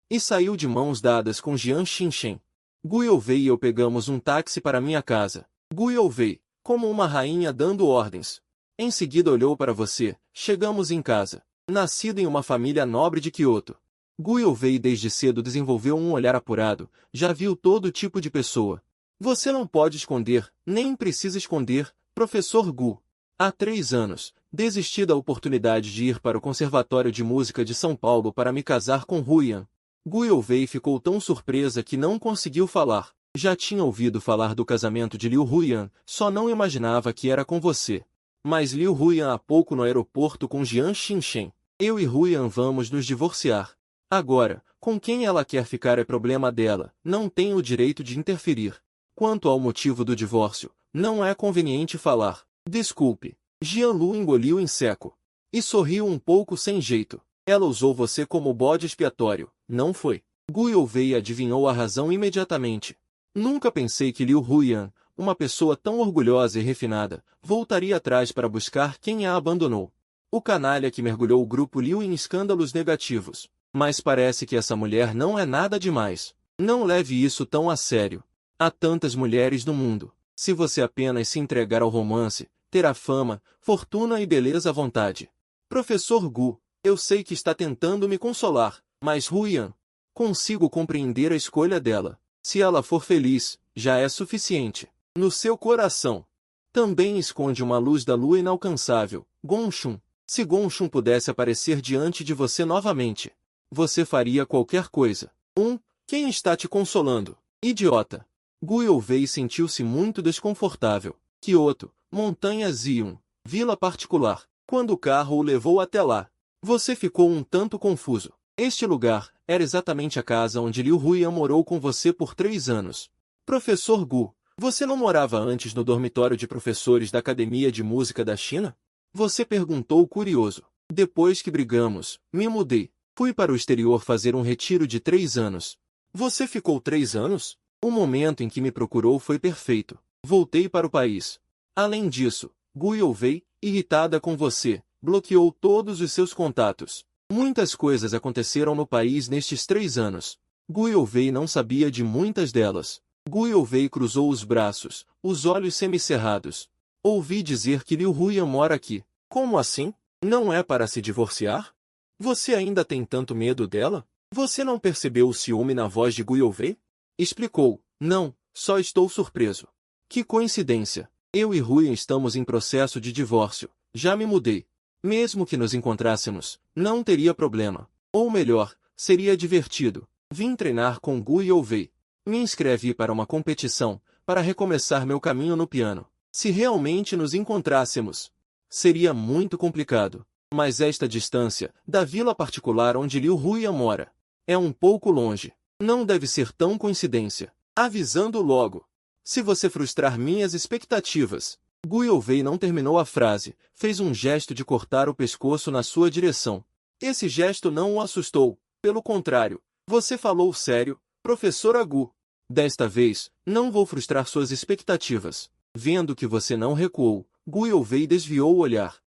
E saiu de mãos dadas com Jian Xinshen. Gu Youvei e eu pegamos um táxi para minha casa. Gu Youvei, como uma rainha dando ordens. Em seguida olhou para você. Chegamos em casa. Nascido em uma família nobre de Kyoto. Gu Youvei desde cedo desenvolveu um olhar apurado, já viu todo tipo de pessoa. Você não pode esconder, nem precisa esconder, professor Gu. Há 3 anos, desisti da oportunidade de ir para o Conservatório de Música de São Paulo para me casar com Huiyan. Gu Youvei ficou tão surpresa que não conseguiu falar. Já tinha ouvido falar do casamento de Liu Huiyan, só não imaginava que era com você. Mas Liu Huiyan há pouco no aeroporto com Jian Xinshen. Eu e Huiyan vamos nos divorciar. Agora, com quem ela quer ficar é problema dela, não tenho o direito de interferir. Quanto ao motivo do divórcio, não é conveniente falar. Desculpe. Jian Lu engoliu em seco. E sorriu um pouco sem jeito. Ela usou você como bode expiatório, não foi? Gu Youvei adivinhou a razão imediatamente. Nunca pensei que Liu Huiyan, uma pessoa tão orgulhosa e refinada, voltaria atrás para buscar quem a abandonou. O canalha que mergulhou o grupo Liu em escândalos negativos. Mas parece que essa mulher não é nada demais. Não leve isso tão a sério. Há tantas mulheres no mundo. Se você apenas se entregar ao romance, terá fama, fortuna e beleza à vontade. Professor Gu, eu sei que está tentando me consolar, mas Huiyan, consigo compreender a escolha dela. Se ela for feliz, já é suficiente. No seu coração também esconde uma luz da lua inalcançável, Gongshun. Se Gongshun pudesse aparecer diante de você novamente, você faria qualquer coisa. Quem está te consolando? Idiota. Gu Youvei sentiu-se muito desconfortável. Kyoto, Montanha Zion, vila particular. Quando o carro o levou até lá, você ficou um tanto confuso. Este lugar era exatamente a casa onde Liu Huiyan morou com você por 3 anos. Professor Gu, você não morava antes no dormitório de professores da Academia de Música da China? Você perguntou curioso. Depois que brigamos, me mudei. Fui para o exterior fazer um retiro de 3 anos. Você ficou 3 anos? O momento em que me procurou foi perfeito. Voltei para o país. Além disso, Gu Youvei, irritada com você, bloqueou todos os seus contatos. Muitas coisas aconteceram no país nestes 3 anos. Gu Youvei não sabia de muitas delas. Gu Youvei cruzou os braços, os olhos semicerrados. Ouvi dizer que Liu Huiyan mora aqui. Como assim? Não é para se divorciar? Você ainda tem tanto medo dela? Você não percebeu o ciúme na voz de Gu Youvei? Explicou. Não, só estou surpreso. Que coincidência. Eu e Huiyan estamos em processo de divórcio. Já me mudei. Mesmo que nos encontrássemos, não teria problema. Ou melhor, seria divertido. Vim treinar com Gu Youvei. Me inscrevi para uma competição, para recomeçar meu caminho no piano. Se realmente nos encontrássemos, seria muito complicado. Mas esta distância, da vila particular onde Liu Huiyan mora, é um pouco longe. Não deve ser tão coincidência. Avisando logo. Se você frustrar minhas expectativas. Gu Youvei não terminou a frase, fez um gesto de cortar o pescoço na sua direção. Esse gesto não o assustou. Pelo contrário, você falou sério, professora Gu. Desta vez, não vou frustrar suas expectativas. Vendo que você não recuou, Gu Youvei desviou o olhar.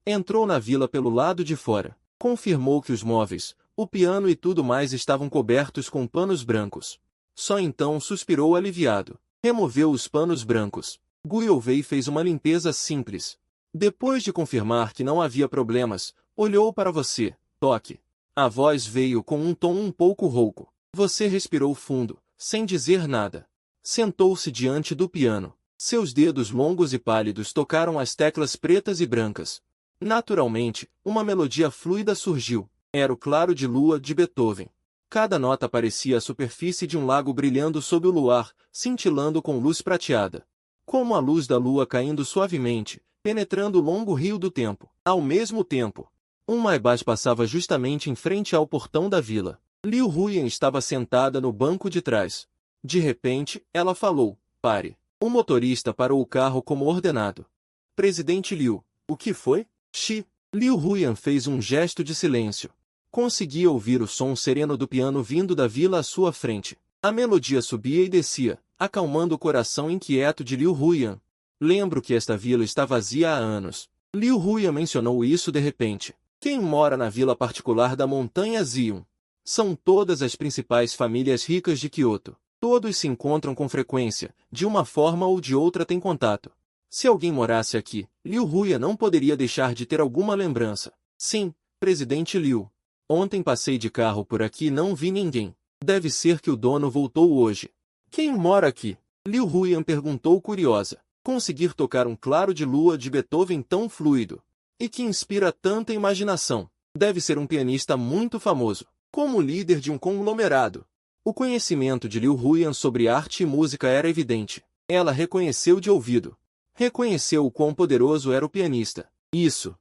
Entrou na vila pelo lado de fora. Confirmou que os móveis, o piano e tudo mais estavam cobertos com panos brancos. Só então suspirou aliviado. Removeu os panos brancos. Gu Youvei fez uma limpeza simples. Depois de confirmar que não havia problemas, olhou para você. Toque. A voz veio com um tom um pouco rouco. Você respirou fundo, sem dizer nada. Sentou-se diante do piano. Seus dedos longos e pálidos tocaram as teclas pretas e brancas. Naturalmente, uma melodia fluida surgiu. Era o Claro de Lua de Beethoven. Cada nota parecia a superfície de um lago brilhando sob o luar, cintilando com luz prateada. Como a luz da lua caindo suavemente, penetrando o longo rio do tempo. Ao mesmo tempo, um Maybach passava justamente em frente ao portão da vila. Liu Huiyan estava sentada no banco de trás. De repente, ela falou, pare. O motorista parou o carro como ordenado. Presidente Liu, o que foi? Liu Huiyan fez um gesto de silêncio. Conseguia ouvir o som sereno do piano vindo da vila à sua frente. A melodia subia e descia, acalmando o coração inquieto de Liu Huiyan. Lembro que esta vila está vazia há anos. Liu Huiyan mencionou isso de repente. Quem mora na vila particular da Montanha Zion? São todas as principais famílias ricas de Kyoto. Todos se encontram com frequência, de uma forma ou de outra têm contato. Se alguém morasse aqui, Liu Huiyan não poderia deixar de ter alguma lembrança. Sim, presidente Liu. Ontem passei de carro por aqui e não vi ninguém. Deve ser que o dono voltou hoje. Quem mora aqui? Liu Huiyan perguntou curiosa. Conseguir tocar um Claro de Lua de Beethoven tão fluido e que inspira tanta imaginação. Deve ser um pianista muito famoso, como líder de um conglomerado. O conhecimento de Liu Huiyan sobre arte e música era evidente. Ela reconheceu de ouvido. Reconheceu o quão poderoso era o pianista. Isso.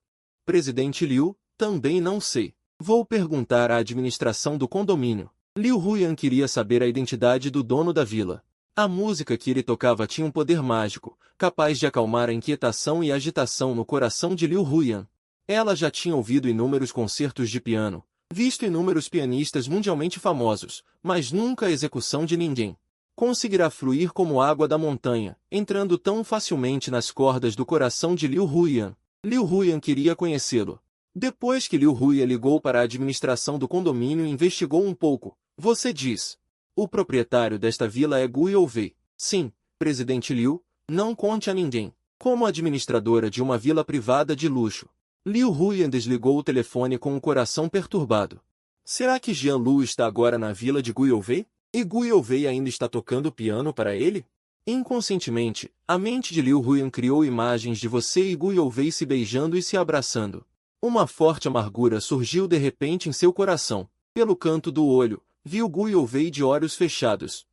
Presidente Liu, também não sei. Vou perguntar à administração do condomínio. Liu Huiyan queria saber a identidade do dono da vila. A música que ele tocava tinha um poder mágico, capaz de acalmar a inquietação e agitação no coração de Liu Huiyan. Ela já tinha ouvido inúmeros concertos de piano, visto inúmeros pianistas mundialmente famosos, mas nunca a execução de ninguém conseguirá fluir como água da montanha, entrando tão facilmente nas cordas do coração de Liu Huiyan. Liu Huyan queria conhecê-lo. Depois que Liu Huyan ligou para a administração do condomínio e investigou um pouco, você diz. O proprietário desta vila é Gu Youvei. Sim, presidente Liu, não conte a ninguém. Como administradora de uma vila privada de luxo. Liu Huyan desligou o telefone com o coração perturbado. Será que Jian Lu está agora na vila de Gu Youvei? E Gu Youvei ainda está tocando piano para ele? Inconscientemente, a mente de Liu Huyan criou imagens de você e Gu Youvei se beijando e se abraçando. Uma forte amargura surgiu de repente em seu coração. Pelo canto do olho, viu Gu Youvei de olhos fechados,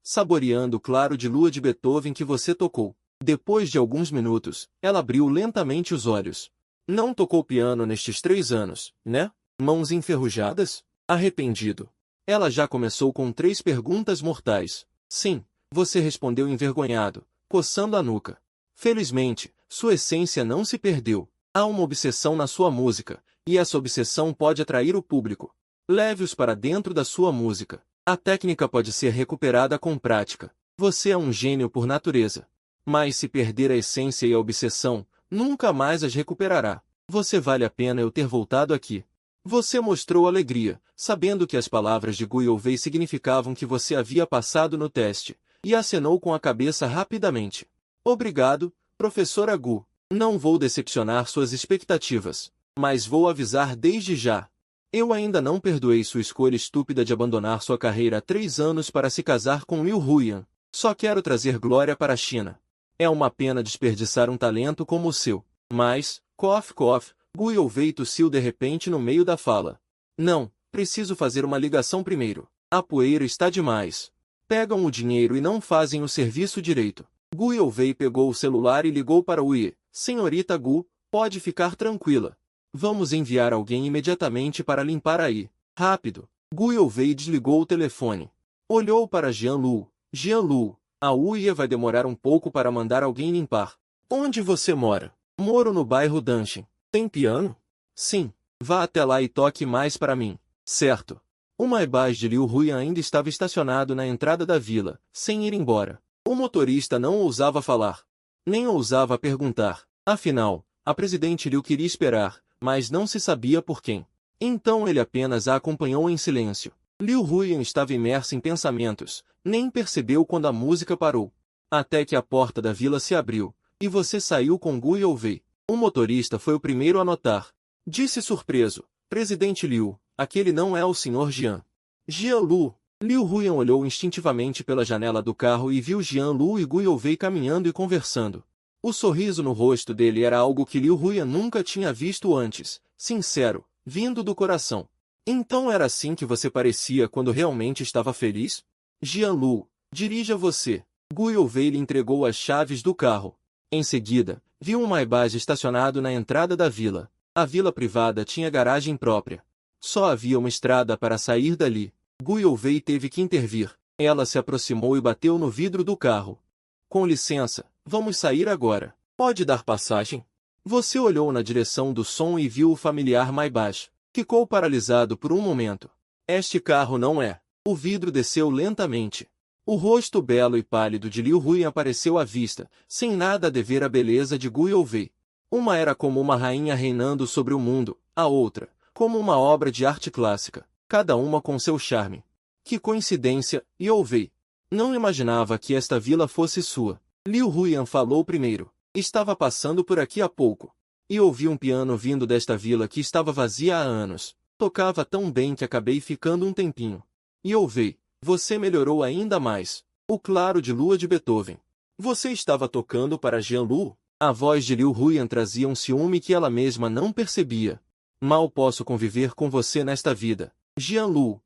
saboreando o claro de lua de Beethoven que você tocou. Depois de alguns minutos, ela abriu lentamente os olhos. Não tocou piano nestes 3 anos, né? Mãos enferrujadas? Arrependido. Ela já começou com 3 perguntas mortais. Sim, você respondeu envergonhado, coçando a nuca. Felizmente, sua essência não se perdeu. Há uma obsessão na sua música, e essa obsessão pode atrair o público. Leve-os para dentro da sua música. A técnica pode ser recuperada com prática. Você é um gênio por natureza. Mas se perder a essência e a obsessão, nunca mais as recuperará. Você vale a pena eu ter voltado aqui. Você mostrou alegria, sabendo que as palavras de Gu Youvei significavam que você havia passado no teste, e acenou com a cabeça rapidamente. Obrigado, professora Gu. Não vou decepcionar suas expectativas, mas vou avisar desde já. Eu ainda não perdoei sua escolha estúpida de abandonar sua carreira há 3 anos para se casar com Liu Huyan. Só quero trazer glória para a China. É uma pena desperdiçar um talento como o seu. Mas, cough, Gu Youvei tossiu de repente no meio da fala. Não, preciso fazer uma ligação primeiro. A poeira está demais. Pegam o dinheiro e não fazem o serviço direito. Gu Youvei pegou o celular e ligou para o Ie. Senhorita Gu, pode ficar tranquila. Vamos enviar alguém imediatamente para limpar aí. Rápido. Gu Youvei desligou o telefone. Olhou para Jian Lu. Jian Lu, a Uia vai demorar um pouco para mandar alguém limpar. Onde você mora? Moro no bairro Danshin. Tem piano? Sim. Vá até lá e toque mais para mim. Certo. O Maybach de Liu Huyan ainda estava estacionado na entrada da vila, sem ir embora. O motorista não ousava falar. Nem ousava perguntar. Afinal, a presidente Liu queria esperar, mas não se sabia por quem. Então ele apenas a acompanhou em silêncio. Liu Huyan estava imerso em pensamentos, nem percebeu quando a música parou. Até que a porta da vila se abriu, e você saiu com Gu Youvei. O motorista foi o primeiro a notar. Disse surpreso, presidente Liu, aquele não é o Sr. Jian. Jian Lu. Liu Huyan olhou instintivamente pela janela do carro e viu Jian Lu e Gu Youvei caminhando e conversando. O sorriso no rosto dele era algo que Liu Huyan nunca tinha visto antes, sincero, vindo do coração. Então era assim que você parecia quando realmente estava feliz? Jian Lu, dirija você. Gu Youvei lhe entregou as chaves do carro. Em seguida, viu um Maybach estacionado na entrada da vila. A vila privada tinha garagem própria. Só havia uma estrada para sair dali. Gu Youvei teve que intervir. Ela se aproximou e bateu no vidro do carro. Com licença, vamos sair agora. Pode dar passagem? Você olhou na direção do som e viu o familiar Maybach. Ficou paralisado por um momento. Este carro não é. O vidro desceu lentamente. O rosto belo e pálido de Liu Huyan apareceu à vista, sem nada a dever à beleza de Gu Youvei. Uma era como uma rainha reinando sobre o mundo, a outra, como uma obra de arte clássica, cada uma com seu charme. Que coincidência, Youvei! Não imaginava que esta vila fosse sua. Liu Huyan falou primeiro. Estava passando por aqui há pouco. E ouvi um piano vindo desta vila que estava vazia há anos. Tocava tão bem que acabei ficando um tempinho. Youvei, você melhorou ainda mais. O claro de lua de Beethoven. Você estava tocando para Jian Lu? A voz de Liu Huyan trazia um ciúme que ela mesma não percebia. Mal posso conviver com você nesta vida. Jian Lu,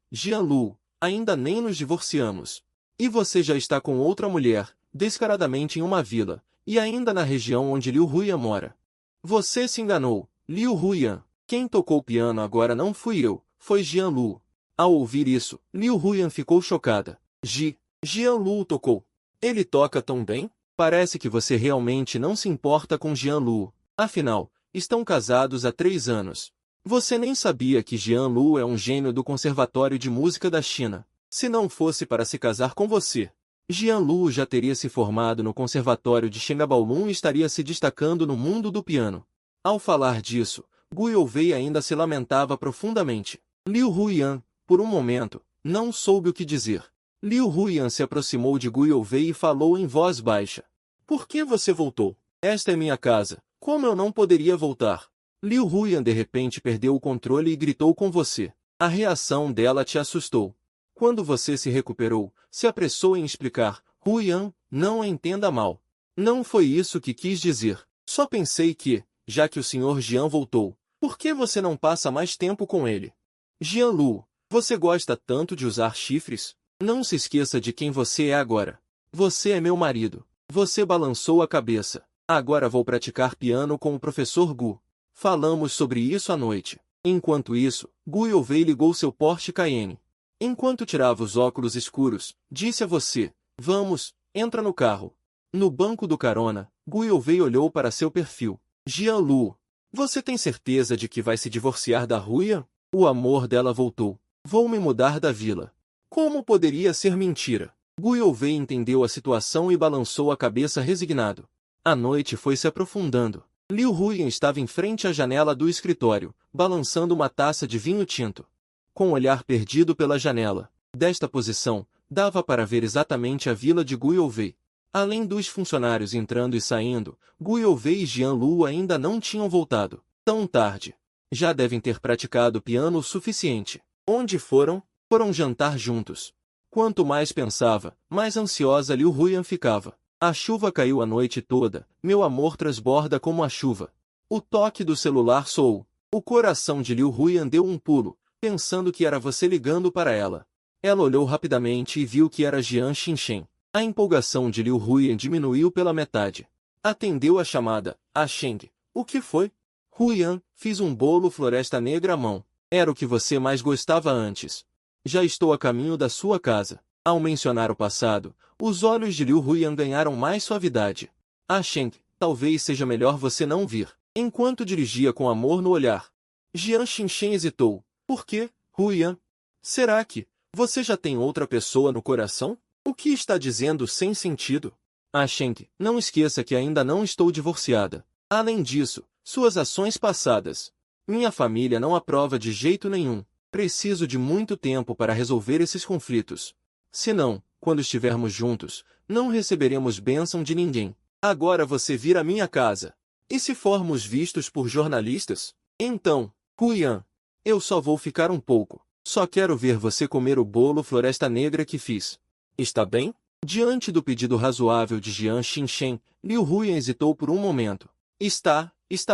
Jian Lu, ainda nem nos divorciamos. E você já está com outra mulher, descaradamente em uma vila, e ainda na região onde Liu Huyan mora. Você se enganou, Liu Huyan. Quem tocou piano agora não fui eu, foi Jian Lu. Ao ouvir isso, Liu Huyan ficou chocada. Jian Lu tocou. Ele toca tão bem? Parece que você realmente não se importa com Jian Lu. Afinal, estão casados há 3 anos. Você nem sabia que Jian Lu é um gênio do Conservatório de Música da China. Se não fosse para se casar com você, Jian Luo já teria se formado no conservatório de Shengabaolun e estaria se destacando no mundo do piano. Ao falar disso, Gu Youfei ainda se lamentava profundamente. Liu Huyan, por um momento, não soube o que dizer. Liu Huyan se aproximou de Gu Youfei e falou em voz baixa. Por que você voltou? Esta é minha casa. Como eu não poderia voltar? Liu Huyan de repente perdeu o controle e gritou com você. A reação dela te assustou. Quando você se recuperou, se apressou em explicar. Huyan, não a entenda mal. Não foi isso que quis dizer. Só pensei que, já que o Sr. Jian voltou, por que você não passa mais tempo com ele? Jian Luo, você gosta tanto de usar chifres? Não se esqueça de quem você é agora. Você é meu marido. Você balançou a cabeça. Agora vou praticar piano com o professor Gu. Falamos sobre isso à noite. Enquanto isso, Gu Youfei ligou seu Porsche Cayenne. Enquanto tirava os óculos escuros, disse a você, vamos, entra no carro. No banco do carona, Gu Youfei olhou para seu perfil. Jian Luo, você tem certeza de que vai se divorciar da Huyan? O amor dela voltou. Vou me mudar da vila. Como poderia ser mentira? Gu Youfei entendeu a situação e balançou a cabeça resignado. A noite foi se aprofundando. Liu Huyan estava em frente à janela do escritório, balançando uma taça de vinho tinto. Com o olhar perdido pela janela, desta posição, dava para ver exatamente a vila de Gu Youfei. Além dos funcionários entrando e saindo, Gu Youfei e Jian Luo ainda não tinham voltado. Tão tarde. Já devem ter praticado piano o suficiente. Onde foram? Foram jantar juntos. Quanto mais pensava, mais ansiosa Liu Huyan ficava. A chuva caiu a noite toda, meu amor transborda como a chuva. O toque do celular soou. O coração de Liu Huyan deu um pulo, pensando que era você ligando para ela. Ela olhou rapidamente e viu que era Jian Xinshen. A empolgação de Liu Huyan diminuiu pela metade. Atendeu a chamada. A Sheng. O que foi? Huyan, fiz um bolo floresta negra à mão. Era o que você mais gostava antes. Já estou a caminho da sua casa. Ao mencionar o passado, os olhos de Liu Huyan ganharam mais suavidade. A Sheng, talvez seja melhor você não vir. Enquanto dirigia com amor no olhar. Jian Xinshen hesitou. Por quê, Huyan? Será que você já tem outra pessoa no coração? O que está dizendo sem sentido? A Sheng, não esqueça que ainda não estou divorciada. Além disso, suas ações passadas. Minha família não aprova de jeito nenhum. Preciso de muito tempo para resolver esses conflitos. Senão, quando estivermos juntos, não receberemos bênção de ninguém. Agora você vir à minha casa. E se formos vistos por jornalistas? Então, Huyan, eu só vou ficar um pouco. Só quero ver você comer o bolo floresta negra que fiz. Está bem? Diante do pedido razoável de Jian Xinshen, Liu Huyan hesitou por um momento. Está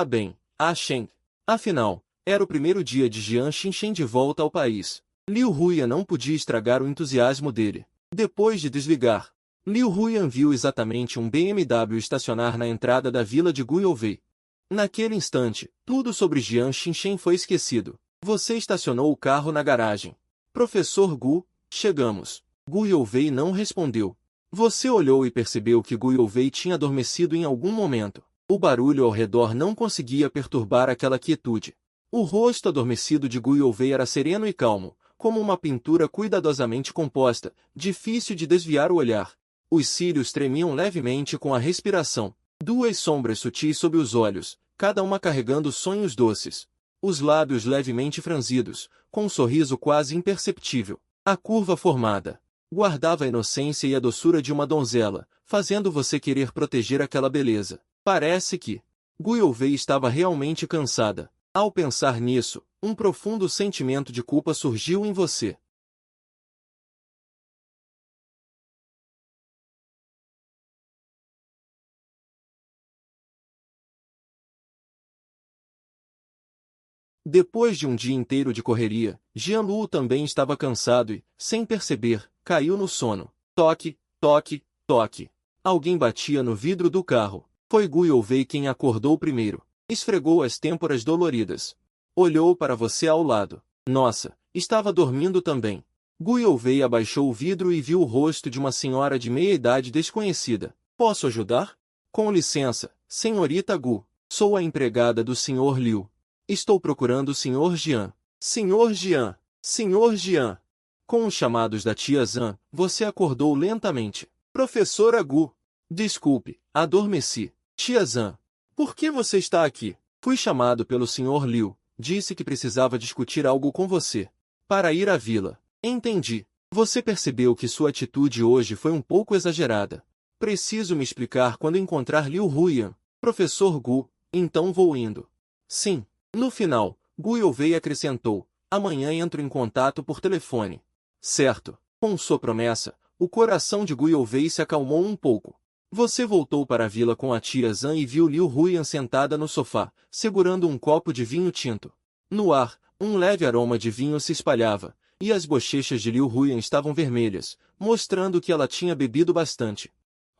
bem, A Sheng. Afinal, era o primeiro dia de Jian Xinshen de volta ao país. Liu Huyan não podia estragar o entusiasmo dele. Depois de desligar, Liu Huyan viu exatamente um BMW estacionar na entrada da vila de Gu Youfei. Naquele instante, tudo sobre Jian Xinshen foi esquecido. Você estacionou o carro na garagem. Professor Gu, chegamos. Gu Youfei não respondeu. Você olhou e percebeu que Gu Youfei tinha adormecido em algum momento. O barulho ao redor não conseguia perturbar aquela quietude. O rosto adormecido de Gu Youfei era sereno e calmo, como uma pintura cuidadosamente composta, difícil de desviar o olhar. Os cílios tremiam levemente com a respiração. Duas sombras sutis sob os olhos, cada uma carregando sonhos doces. Os lábios levemente franzidos, com um sorriso quase imperceptível. A curva formada guardava a inocência e a doçura de uma donzela, fazendo você querer proteger aquela beleza. Parece que Gu Youfei estava realmente cansada. Ao pensar nisso, um profundo sentimento de culpa surgiu em você. Depois de um dia inteiro de correria, Jian Luo também estava cansado e, sem perceber, caiu no sono. Toque, toque, toque. Alguém batia no vidro do carro. Foi Gu Youfei quem acordou primeiro. Esfregou as têmporas doloridas. Olhou para você ao lado. Nossa, estava dormindo também. Gu Youfei abaixou o vidro e viu o rosto de uma senhora de meia-idade desconhecida. Posso ajudar? Com licença, senhorita Gu. Sou a empregada do Sr. Liu. Estou procurando o Sr. Jian. Sr. Jian! Sr. Jian! Com os chamados da tia Zhan, você acordou lentamente. Professora Gu. Desculpe, adormeci. Tia Zhan. Por que você está aqui? Fui chamado pelo Sr. Liu. Disse que precisava discutir algo com você. Para ir à vila. Entendi. Você percebeu que sua atitude hoje foi um pouco exagerada. Preciso me explicar quando encontrar Liu Huyan. Professor Gu, então vou indo. Sim. No final, Gu Youvei acrescentou, amanhã entro em contato por telefone. Certo. Com sua promessa, o coração de Gu Youvei se acalmou um pouco. Você voltou para a vila com a tia Zhan e viu Liu Huyan sentada no sofá, segurando um copo de vinho tinto. No ar, um leve aroma de vinho se espalhava, e as bochechas de Liu Huyan estavam vermelhas, mostrando que ela tinha bebido bastante.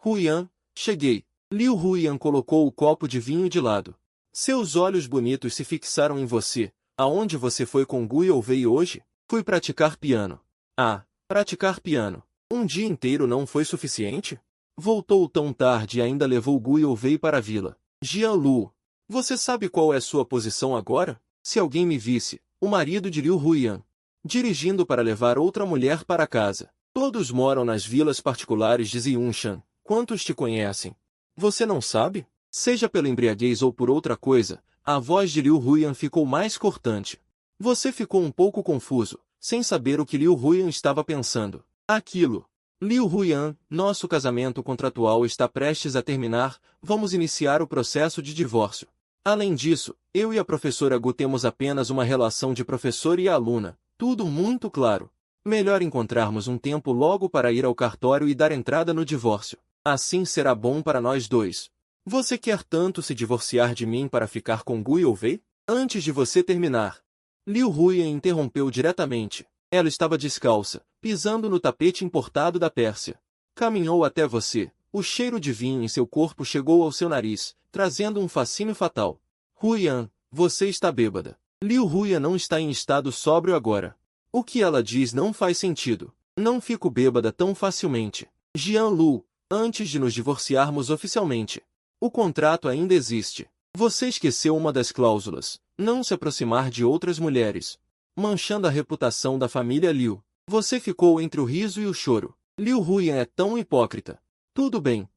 Huyan, cheguei. Liu Huyan colocou o copo de vinho de lado. Seus olhos bonitos se fixaram em você. Aonde você foi com Gu Youvei hoje? Fui praticar piano. Ah, praticar piano. Um dia inteiro não foi suficiente? Voltou tão tarde e ainda levou Gu Youvei para a vila. Jian Lu. Você sabe qual é sua posição agora? Se alguém me visse, o marido de Liu Huyan, dirigindo para levar outra mulher para casa. Todos moram nas vilas particulares de Ziunshan. Quantos te conhecem? Você não sabe? Seja pela embriaguez ou por outra coisa, a voz de Liu Huyan ficou mais cortante. Você ficou um pouco confuso, sem saber o que Liu Huyan estava pensando. Aquilo. Liu Huyan, nosso casamento contratual está prestes a terminar, vamos iniciar o processo de divórcio. Além disso, eu e a professora Gu temos apenas uma relação de professor e aluna, tudo muito claro. Melhor encontrarmos um tempo logo para ir ao cartório e dar entrada no divórcio. Assim será bom para nós dois. Você quer tanto se divorciar de mim para ficar com Gu Youvei? Antes de você terminar. Liu Huyan interrompeu diretamente. Ela estava descalça, pisando no tapete importado da Pérsia. Caminhou até você. O cheiro de vinho em seu corpo chegou ao seu nariz, trazendo um fascínio fatal. Huyan, você está bêbada. Liu Huyan não está em estado sóbrio agora. O que ela diz não faz sentido. Não fico bêbada tão facilmente. Jian Lu, antes de nos divorciarmos oficialmente. O contrato ainda existe. Você esqueceu uma das cláusulas, não se aproximar de outras mulheres. Manchando a reputação da família Liu. Você ficou entre o riso e o choro. Liu Huyan é tão hipócrita. Tudo bem,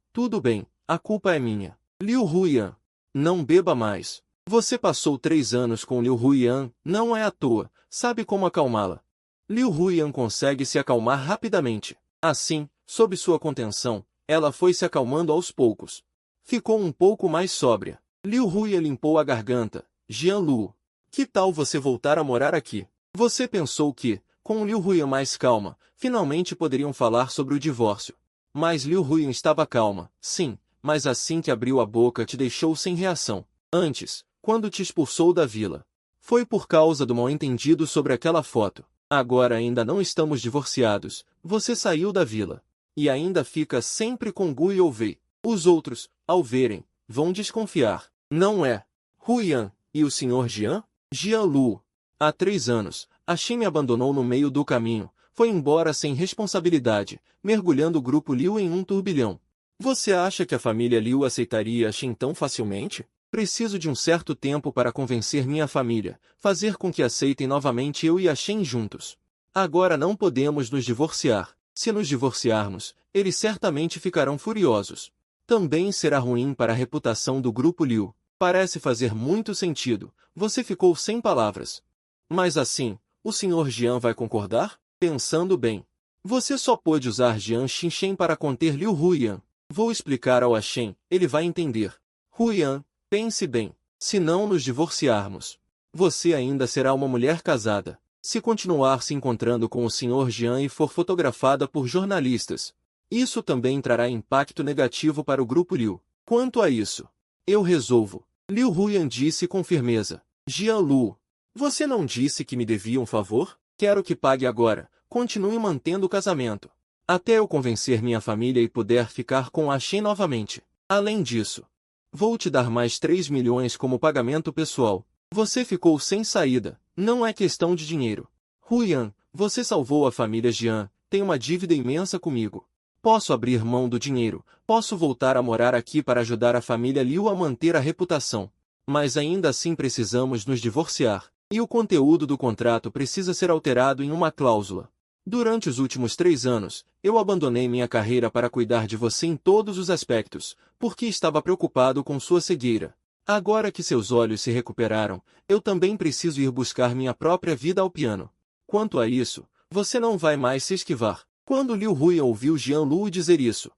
a culpa é minha. Liu Huyan, não beba mais. Você passou 3 anos com Liu Huyan, não é à toa, sabe como acalmá-la. Liu Huyan consegue se acalmar rapidamente. Assim, sob sua contenção, ela foi se acalmando aos poucos. Ficou um pouco mais sóbria. Liu Huyan limpou a garganta. Jian Lu, que tal você voltar a morar aqui? Você pensou que, com Liu Huyan mais calma, finalmente poderiam falar sobre o divórcio. Mas Liu Huyan estava calma, sim, mas assim que abriu a boca te deixou sem reação. Antes, quando te expulsou da vila. Foi por causa do mal-entendido sobre aquela foto. Agora ainda não estamos divorciados, você saiu da vila. E ainda fica sempre com Gu Youvei. Os outros, ao verem, vão desconfiar. Não é? Huyan, e o Sr. Jian? Jian Lu. Há 3 anos, a Shen me abandonou no meio do caminho, foi embora sem responsabilidade, mergulhando o grupo Liu em um turbilhão. Você acha que a família Liu aceitaria a Shen tão facilmente? Preciso de um certo tempo para convencer minha família, fazer com que aceitem novamente eu e a Shen juntos. Agora não podemos nos divorciar. Se nos divorciarmos, eles certamente ficarão furiosos. Também será ruim para a reputação do grupo Liu. Parece fazer muito sentido. Você ficou sem palavras. Mas assim, o Sr. Jian vai concordar? Pensando bem. Você só pôde usar Jian Xinchen para conter Liu Huyan. Vou explicar ao Shen, ele vai entender. Huyan, pense bem. Se não nos divorciarmos, você ainda será uma mulher casada. Se continuar se encontrando com o Sr. Jian e for fotografada por jornalistas, isso também trará impacto negativo para o grupo Liu. Quanto a isso, eu resolvo. Liu Huyan disse com firmeza. Jian Lu, você não disse que me devia um favor? Quero que pague agora. Continue mantendo o casamento. Até eu convencer minha família e puder ficar com a Shen novamente. Além disso, vou te dar mais 3 milhões como pagamento pessoal. Você ficou sem saída. Não é questão de dinheiro. Huyan, você salvou a família Jian. Tem uma dívida imensa comigo. Posso abrir mão do dinheiro. Posso voltar a morar aqui para ajudar a família Liu a manter a reputação. Mas ainda assim precisamos nos divorciar. E o conteúdo do contrato precisa ser alterado em uma cláusula. Durante os últimos 3 anos, eu abandonei minha carreira para cuidar de você em todos os aspectos, porque estava preocupado com sua cegueira. Agora que seus olhos se recuperaram, eu também preciso ir buscar minha própria vida ao piano. Quanto a isso, você não vai mais se esquivar. Quando Liu Huiyan ouviu Jian Lu dizer isso,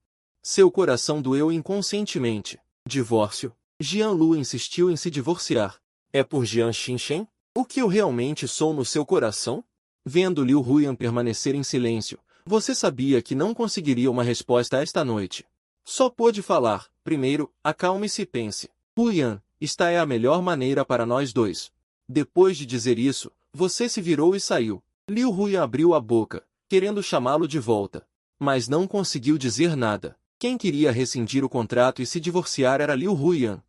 seu coração doeu inconscientemente. Divórcio? Jian Lu insistiu em se divorciar. É por Jian Xinshen? O que eu realmente sou no seu coração? Vendo Liu Huiyan permanecer em silêncio, você sabia que não conseguiria uma resposta esta noite. Só pôde falar: primeiro, acalme-se e pense. Huiyan, esta é a melhor maneira para nós dois. Depois de dizer isso, você se virou e saiu. Liu Huiyan abriu a boca, querendo chamá-lo de volta. Mas não conseguiu dizer nada. Quem queria rescindir o contrato e se divorciar era Liu Huiyan.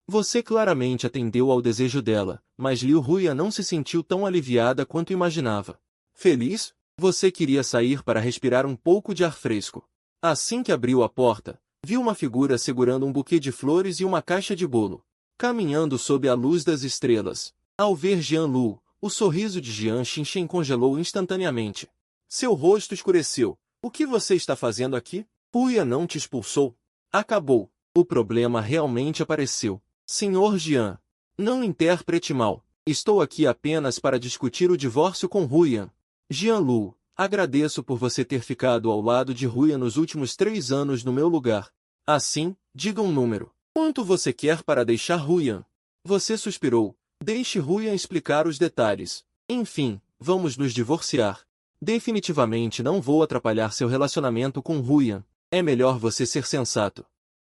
Você claramente atendeu ao desejo dela, mas Liu Huiyan não se sentiu tão aliviada quanto imaginava. Feliz? Você queria sair para respirar um pouco de ar fresco. Assim que abriu a porta, viu uma figura segurando um buquê de flores e uma caixa de bolo, caminhando sob a luz das estrelas. Ao ver Jian Lu, o sorriso de Jian Xinshen congelou instantaneamente. Seu rosto escureceu. O que você está fazendo aqui? Huiyan não te expulsou? Acabou. O problema realmente apareceu. Senhor Jian, não interprete mal. Estou aqui apenas para discutir o divórcio com Huiyan. Jian Lu, agradeço por você ter ficado ao lado de Huiyan nos últimos 3 anos no meu lugar. Assim, diga um número. Quanto você quer para deixar Huiyan? Você suspirou. Deixe Huiyan explicar os detalhes. Enfim, vamos nos divorciar. Definitivamente não vou atrapalhar seu relacionamento com Huiyan. É melhor você ser sensato.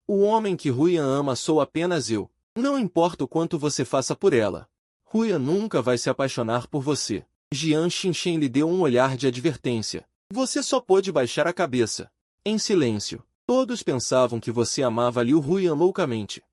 O homem que Huiyan ama sou apenas eu. Não importa o quanto você faça por ela. Huiyan nunca vai se apaixonar por você. Jian Xinshen lhe deu um olhar de advertência. Você só pôde baixar a cabeça. Em silêncio. Todos pensavam que você amava Liu Huiyan loucamente.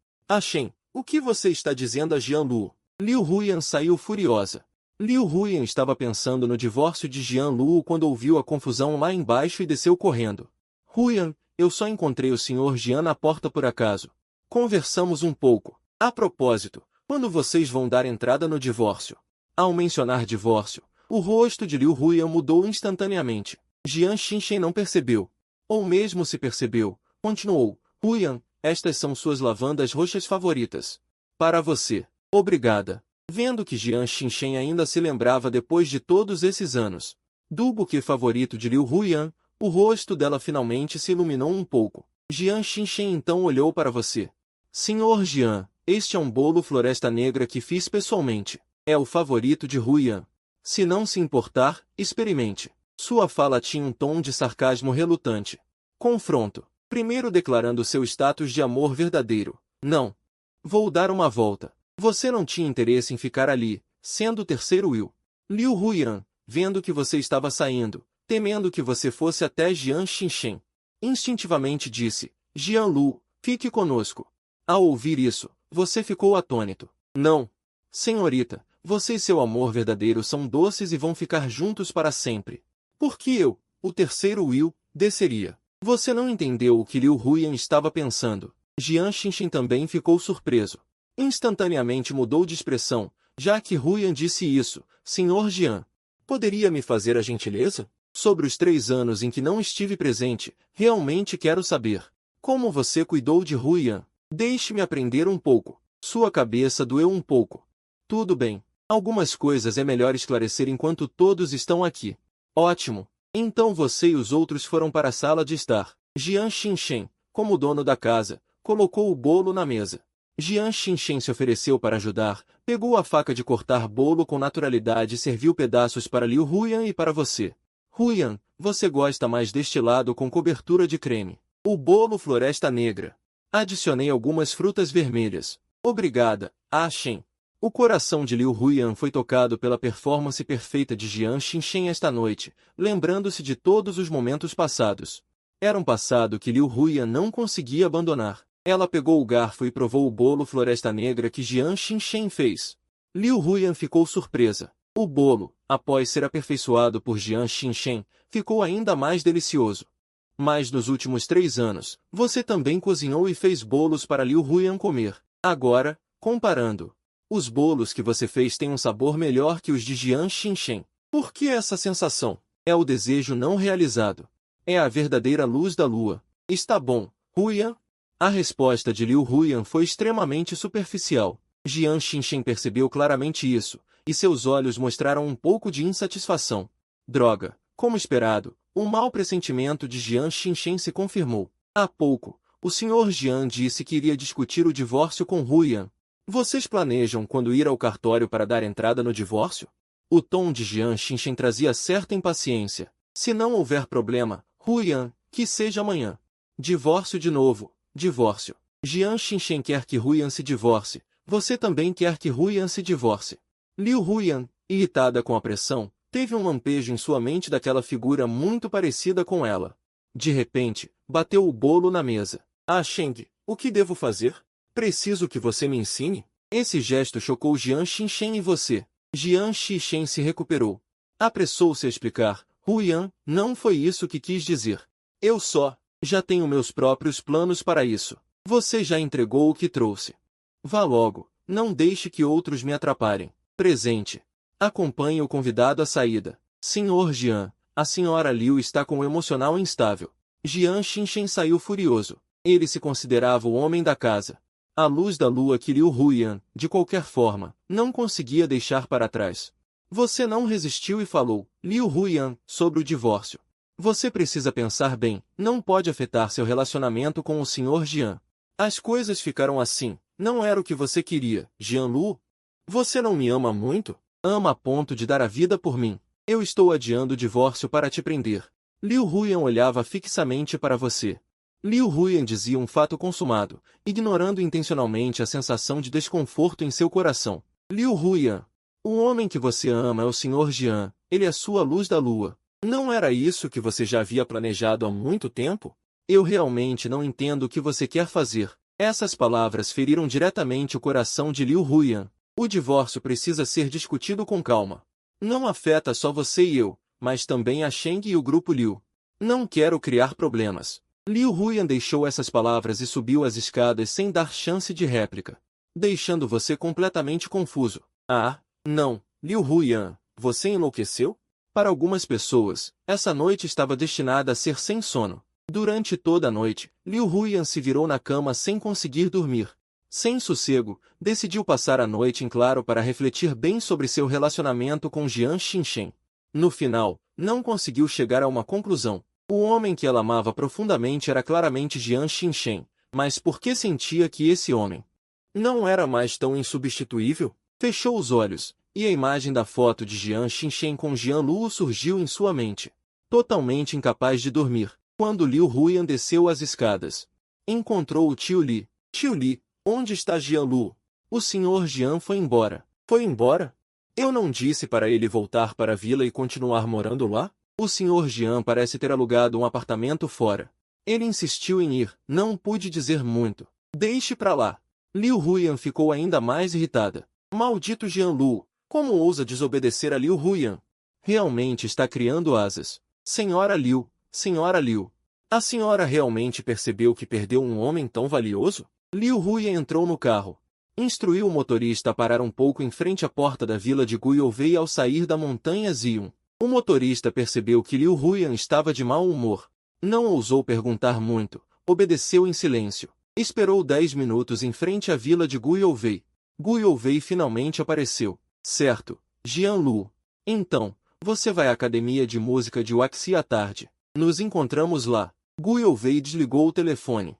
Shen, o que você está dizendo a Jian Lu? Liu Huiyan saiu furiosa. Liu Huiyan estava pensando no divórcio de Jian Lu quando ouviu a confusão lá embaixo e desceu correndo. Huiyan, eu só encontrei o Sr. Jian na porta por acaso. Conversamos um pouco. A propósito, quando vocês vão dar entrada no divórcio? Ao mencionar divórcio, o rosto de Liu Huiyan mudou instantaneamente. Jian Xinshen não percebeu. Ou mesmo se percebeu, continuou. Huiyan, estas são suas lavandas roxas favoritas. Para você. Obrigada. Vendo que Jian Xinshen ainda se lembrava depois de todos esses anos do buquê favorito de Liu Huiyan, o rosto dela finalmente se iluminou um pouco. Jian Xinshen então olhou para você. Senhor Jian, este é um bolo floresta negra que fiz pessoalmente. É o favorito de Huiyan. Se não se importar, experimente. Sua fala tinha um tom de sarcasmo relutante. Confronto. Primeiro declarando seu status de amor verdadeiro. Não. Vou dar uma volta. Você não tinha interesse em ficar ali, sendo o terceiro Will. Liu Huiyan, vendo que você estava saindo, temendo que você fosse até Jian Xinshen, instintivamente disse, Jian Lu, fique conosco. Ao ouvir isso, você ficou atônito. Não. Senhorita, você e seu amor verdadeiro são doces e vão ficar juntos para sempre. Por que eu, o terceiro Will, desceria? Você não entendeu o que Liu Huiyan estava pensando. Jian Xinshen também ficou surpreso. Instantaneamente mudou de expressão, já que Huiyan disse isso. Senhor Jian, poderia me fazer a gentileza? Sobre os 3 anos em que não estive presente, realmente quero saber. Como você cuidou de Huiyan? Deixe-me aprender um pouco. Sua cabeça doeu um pouco. Tudo bem. Algumas coisas é melhor esclarecer enquanto todos estão aqui. Ótimo. Então você e os outros foram para a sala de estar. Jian Xinshen, como dono da casa, colocou o bolo na mesa. Jian Xinshen se ofereceu para ajudar, pegou a faca de cortar bolo com naturalidade e serviu pedaços para Liu Huiyan e para você. Huiyan, você gosta mais deste lado com cobertura de creme. O bolo floresta negra. Adicionei algumas frutas vermelhas. Obrigada, Shen. O coração de Liu Huiyan foi tocado pela performance perfeita de Jian Xinshen esta noite, lembrando-se de todos os momentos passados. Era um passado que Liu Huiyan não conseguia abandonar. Ela pegou o garfo e provou o bolo floresta negra que Jian Xinshen fez. Liu Huiyan ficou surpresa. O bolo, após ser aperfeiçoado por Jian Xinshen, ficou ainda mais delicioso. Mas nos últimos 3 anos, você também cozinhou e fez bolos para Liu Huiyan comer. Agora, comparando, os bolos que você fez têm um sabor melhor que os de Jian Xinshen. Por que essa sensação? É o desejo não realizado. É a verdadeira luz da lua. Está bom, Huyan? A resposta de Liu Huyan foi extremamente superficial. Jian Xinchen percebeu claramente isso, e seus olhos mostraram um pouco de insatisfação. Droga, como esperado, o mau pressentimento de Jian Xinchen se confirmou. Há pouco, o Sr. Jian disse que iria discutir o divórcio com Huyan. Vocês planejam quando ir ao cartório para dar entrada no divórcio? O tom de Jian Xinchen trazia certa impaciência. Se não houver problema, Huyan, que seja amanhã. Divórcio de novo, divórcio. Jian Xinchen quer que Huyan se divorcie. Você também quer que Huyan se divorcie. Liu Huyan, irritada com a pressão, teve um lampejo em sua mente daquela figura muito parecida com ela. De repente, bateu o bolo na mesa. Ah, Sheng, o que devo fazer? Preciso que você me ensine? Esse gesto chocou Jian Xinchen e você. Jian Xinchen se recuperou. Apressou-se a explicar. Huyan, não foi isso que quis dizer. Eu já tenho meus próprios planos para isso. Você já entregou o que trouxe. Vá logo, não deixe que outros me atrapalhem. Presente. Acompanhe o convidado à saída. Senhor Jian, a senhora Liu está com o emocional instável. Jian Xinchen saiu furioso. Ele se considerava o homem da casa. A luz da lua que Liu Huyan, de qualquer forma, não conseguia deixar para trás. Você não resistiu e falou, Liu Huyan, sobre o divórcio. Você precisa pensar bem, não pode afetar seu relacionamento com o Sr. Jian. As coisas ficaram assim, não era o que você queria, Jian Lu? Você não me ama muito? Ama a ponto de dar a vida por mim. Eu estou adiando o divórcio para te prender. Liu Huyan olhava fixamente para você. Liu Huyan dizia um fato consumado, ignorando intencionalmente a sensação de desconforto em seu coração. Liu Huyan, o homem que você ama é o Sr. Jian, ele é sua luz da lua. Não era isso que você já havia planejado há muito tempo? Eu realmente não entendo o que você quer fazer. Essas palavras feriram diretamente o coração de Liu Huyan. O divórcio precisa ser discutido com calma. Não afeta só você e eu, mas também a Sheng e o grupo Liu. Não quero criar problemas. Liu Huyan deixou essas palavras e subiu as escadas sem dar chance de réplica, deixando você completamente confuso. Ah, não, Liu Huyan, você enlouqueceu? Para algumas pessoas, essa noite estava destinada a ser sem sono. Durante toda a noite, Liu Huyan se virou na cama sem conseguir dormir. Sem sossego, decidiu passar a noite em claro para refletir bem sobre seu relacionamento com Jian Xinchen. No final, não conseguiu chegar a uma conclusão. O homem que ela amava profundamente era claramente Jian Xinchen, mas por que sentia que esse homem não era mais tão insubstituível? Fechou os olhos, e a imagem da foto de Jian Xinchen com Jian Lu surgiu em sua mente. Totalmente incapaz de dormir, quando Liu Huyan desceu as escadas, encontrou o tio Li. Tio Li, onde está Jian Lu? O Sr. Jian foi embora. Foi embora? Eu não disse para ele voltar para a vila e continuar morando lá? O Sr. Jian parece ter alugado um apartamento fora. Ele insistiu em ir, não pude dizer muito. Deixe pra lá. Liu Huyan ficou ainda mais irritada. Maldito Jian Lu, como ousa desobedecer a Liu Huyan? Realmente está criando asas. Senhora Liu, a senhora realmente percebeu que perdeu um homem tão valioso? Liu Huyan entrou no carro. Instruiu o motorista a parar um pouco em frente à porta da vila de Guiovei ao sair da montanha Zion. O motorista percebeu que Liu Huyan estava de mau humor. Não ousou perguntar muito, obedeceu em silêncio. Esperou 10 minutos em frente à vila de Guiovei. Guiovei finalmente apareceu. Certo, Jian Lu. Então, você vai à academia de música de Waxi à tarde. Nos encontramos lá. Guiovei desligou o telefone.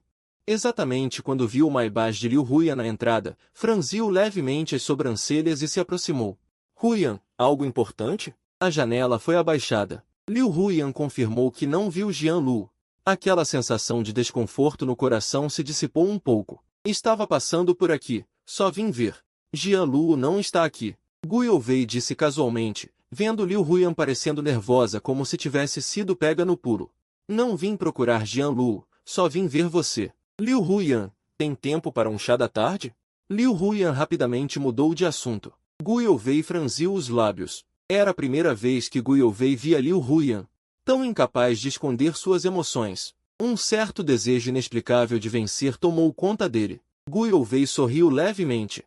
Exatamente quando viu o Maibach de Liu Huyan na entrada, franziu levemente as sobrancelhas e se aproximou. Huyan, algo importante? A janela foi abaixada. Liu Huyan confirmou que não viu Jian Lu. Aquela sensação de desconforto no coração se dissipou um pouco. Estava passando por aqui, só vim ver. Jian Lu não está aqui. Guiovei disse casualmente, vendo Liu Huyan parecendo nervosa como se tivesse sido pega no pulo. Não vim procurar Jian Lu, só vim ver você. Liu Huyan, tem tempo para um chá da tarde? Liu Huyan rapidamente mudou de assunto. Guiovei franziu os lábios. Era a primeira vez que Guiovei via Liu Huyan tão incapaz de esconder suas emoções. Um certo desejo inexplicável de vencer tomou conta dele. Guiovei sorriu levemente.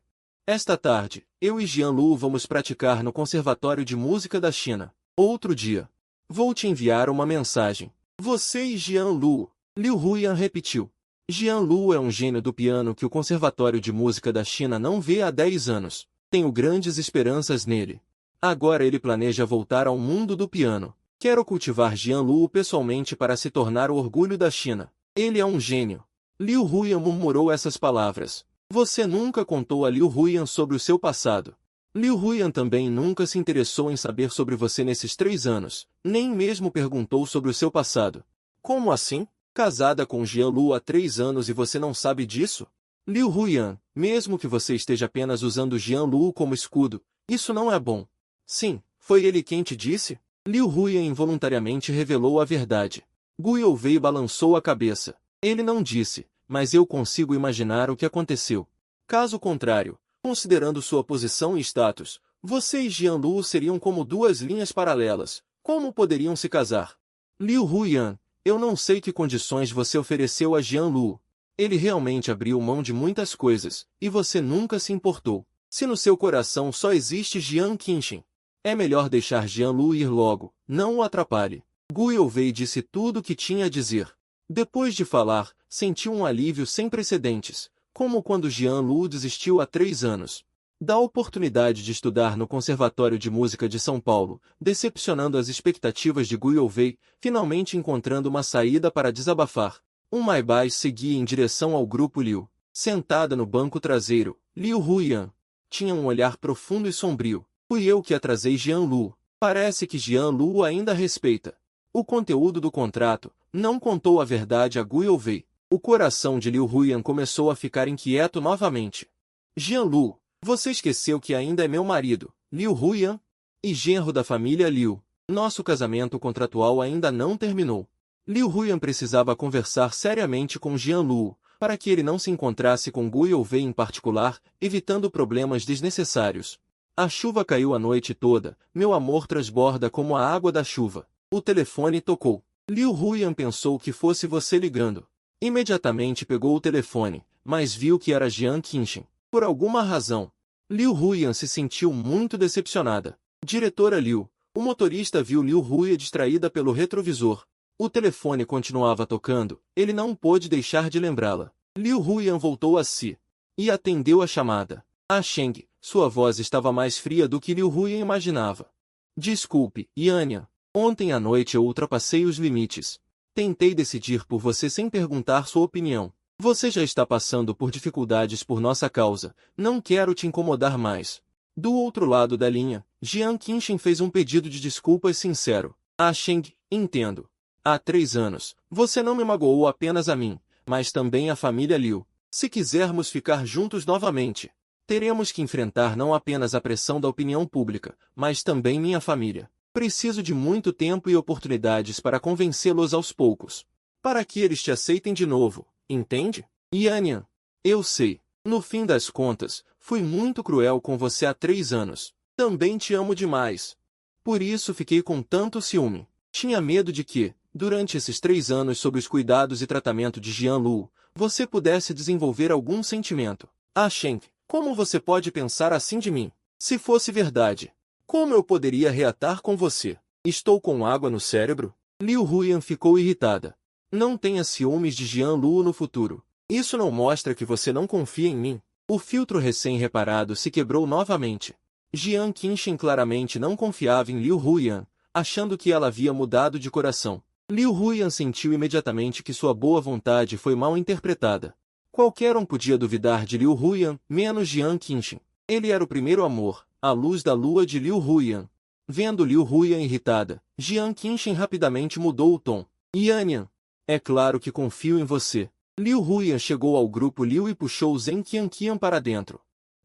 Esta tarde, eu e Jian Lu vamos praticar no Conservatório de Música da China. Outro dia. Vou te enviar uma mensagem. Você e Jian Luo. Liu Huyan repetiu. Jian Luo é um gênio do piano que o Conservatório de Música da China não vê há 10 anos. Tenho grandes esperanças nele. Agora ele planeja voltar ao mundo do piano. Quero cultivar Jian Luo pessoalmente para se tornar o orgulho da China. Ele é um gênio. Liu Huyan murmurou essas palavras. Você nunca contou a Liu Huyan sobre o seu passado. Liu Huyan também nunca se interessou em saber sobre você nesses 3 anos, nem mesmo perguntou sobre o seu passado. Como assim? Casada com Jian Luo há 3 anos e você não sabe disso? Liu Huyan, mesmo que você esteja apenas usando Jian Luo como escudo, isso não é bom. Sim, foi ele quem te disse? Liu Huyan involuntariamente revelou a verdade. Gu Youvei balançou a cabeça. Ele não disse, mas eu consigo imaginar o que aconteceu. Caso contrário, considerando sua posição e status, você e Jian Luo seriam como 2 linhas paralelas. Como poderiam se casar? Liu Huyan, eu não sei que condições você ofereceu a Jian Luo. Ele realmente abriu mão de muitas coisas, e você nunca se importou. Se no seu coração só existe Jiang Qinchen, é melhor deixar Jian Luo ir logo, não o atrapalhe. Gu Youvei disse tudo o que tinha a dizer. Depois de falar, sentiu um alívio sem precedentes, como quando Jian Luo desistiu há 3 anos. Da oportunidade de estudar no Conservatório de Música de São Paulo, decepcionando as expectativas de Gu Youvei, finalmente encontrando uma saída para desabafar. Maibai seguia em direção ao grupo Liu. Sentada no banco traseiro, Liu Huyan tinha um olhar profundo e sombrio. Fui eu que atrasei Jian Luo. Parece que Jian Luo ainda respeita o conteúdo do contrato. Não contou a verdade a Gu Youvei. O coração de Liu Huyan começou a ficar inquieto novamente. Jian Luo, você esqueceu que ainda é meu marido, Liu Huyan, e genro da família Liu. Nosso casamento contratual ainda não terminou. Liu Huyan precisava conversar seriamente com Jian Luo, para que ele não se encontrasse com Gu Youvei em particular, evitando problemas desnecessários. A chuva caiu a noite toda, meu amor transborda como a água da chuva. O telefone tocou. Liu Huyan pensou que fosse você ligando. Imediatamente pegou o telefone, mas viu que era Jiang Qinchen. Por alguma razão, Liu Huyan se sentiu muito decepcionada. Diretora Liu, o motorista viu Liu Huyan distraída pelo retrovisor. O telefone continuava tocando, ele não pôde deixar de lembrá-la. Liu Huyan voltou a si e atendeu a chamada. Ah Sheng, sua voz estava mais fria do que Liu Huyan imaginava. Desculpe, Yanyan. Ontem à noite eu ultrapassei os limites. Tentei decidir por você sem perguntar sua opinião. Você já está passando por dificuldades por nossa causa. Não quero te incomodar mais. Do outro lado da linha, Jiang Qinchen fez um pedido de desculpas sincero. Ah Sheng, entendo. Há 3 anos, você não me magoou apenas a mim, mas também a família Liu. Se quisermos ficar juntos novamente, teremos que enfrentar não apenas a pressão da opinião pública, mas também minha família. Preciso de muito tempo e oportunidades para convencê-los aos poucos, para que eles te aceitem de novo, entende? Yanyan, eu sei. No fim das contas, fui muito cruel com você há 3 anos. Também te amo demais. Por isso fiquei com tanto ciúme. Tinha medo de que, durante esses 3 anos sob os cuidados e tratamento de Jian Luo, você pudesse desenvolver algum sentimento. Ah Sheng, como você pode pensar assim de mim? Se fosse verdade, como eu poderia reatar com você? Estou com água no cérebro? Liu Huyan ficou irritada. Não tenha ciúmes de Jian Luo no futuro. Isso não mostra que você não confia em mim. O filtro recém-reparado se quebrou novamente. Jiang Qinchen claramente não confiava em Liu Huyan, achando que ela havia mudado de coração. Liu Huyan sentiu imediatamente que sua boa vontade foi mal interpretada. Qualquer um podia duvidar de Liu Huyan, menos Jiang Qinchen. Ele era o primeiro amor, a luz da lua de Liu Huyan. Vendo Liu Huyan irritada, Jiang Qinchen rapidamente mudou o tom. Yanyan, é claro que confio em você. Liu Huyan chegou ao grupo Liu e puxou Zheng Qianqian para dentro.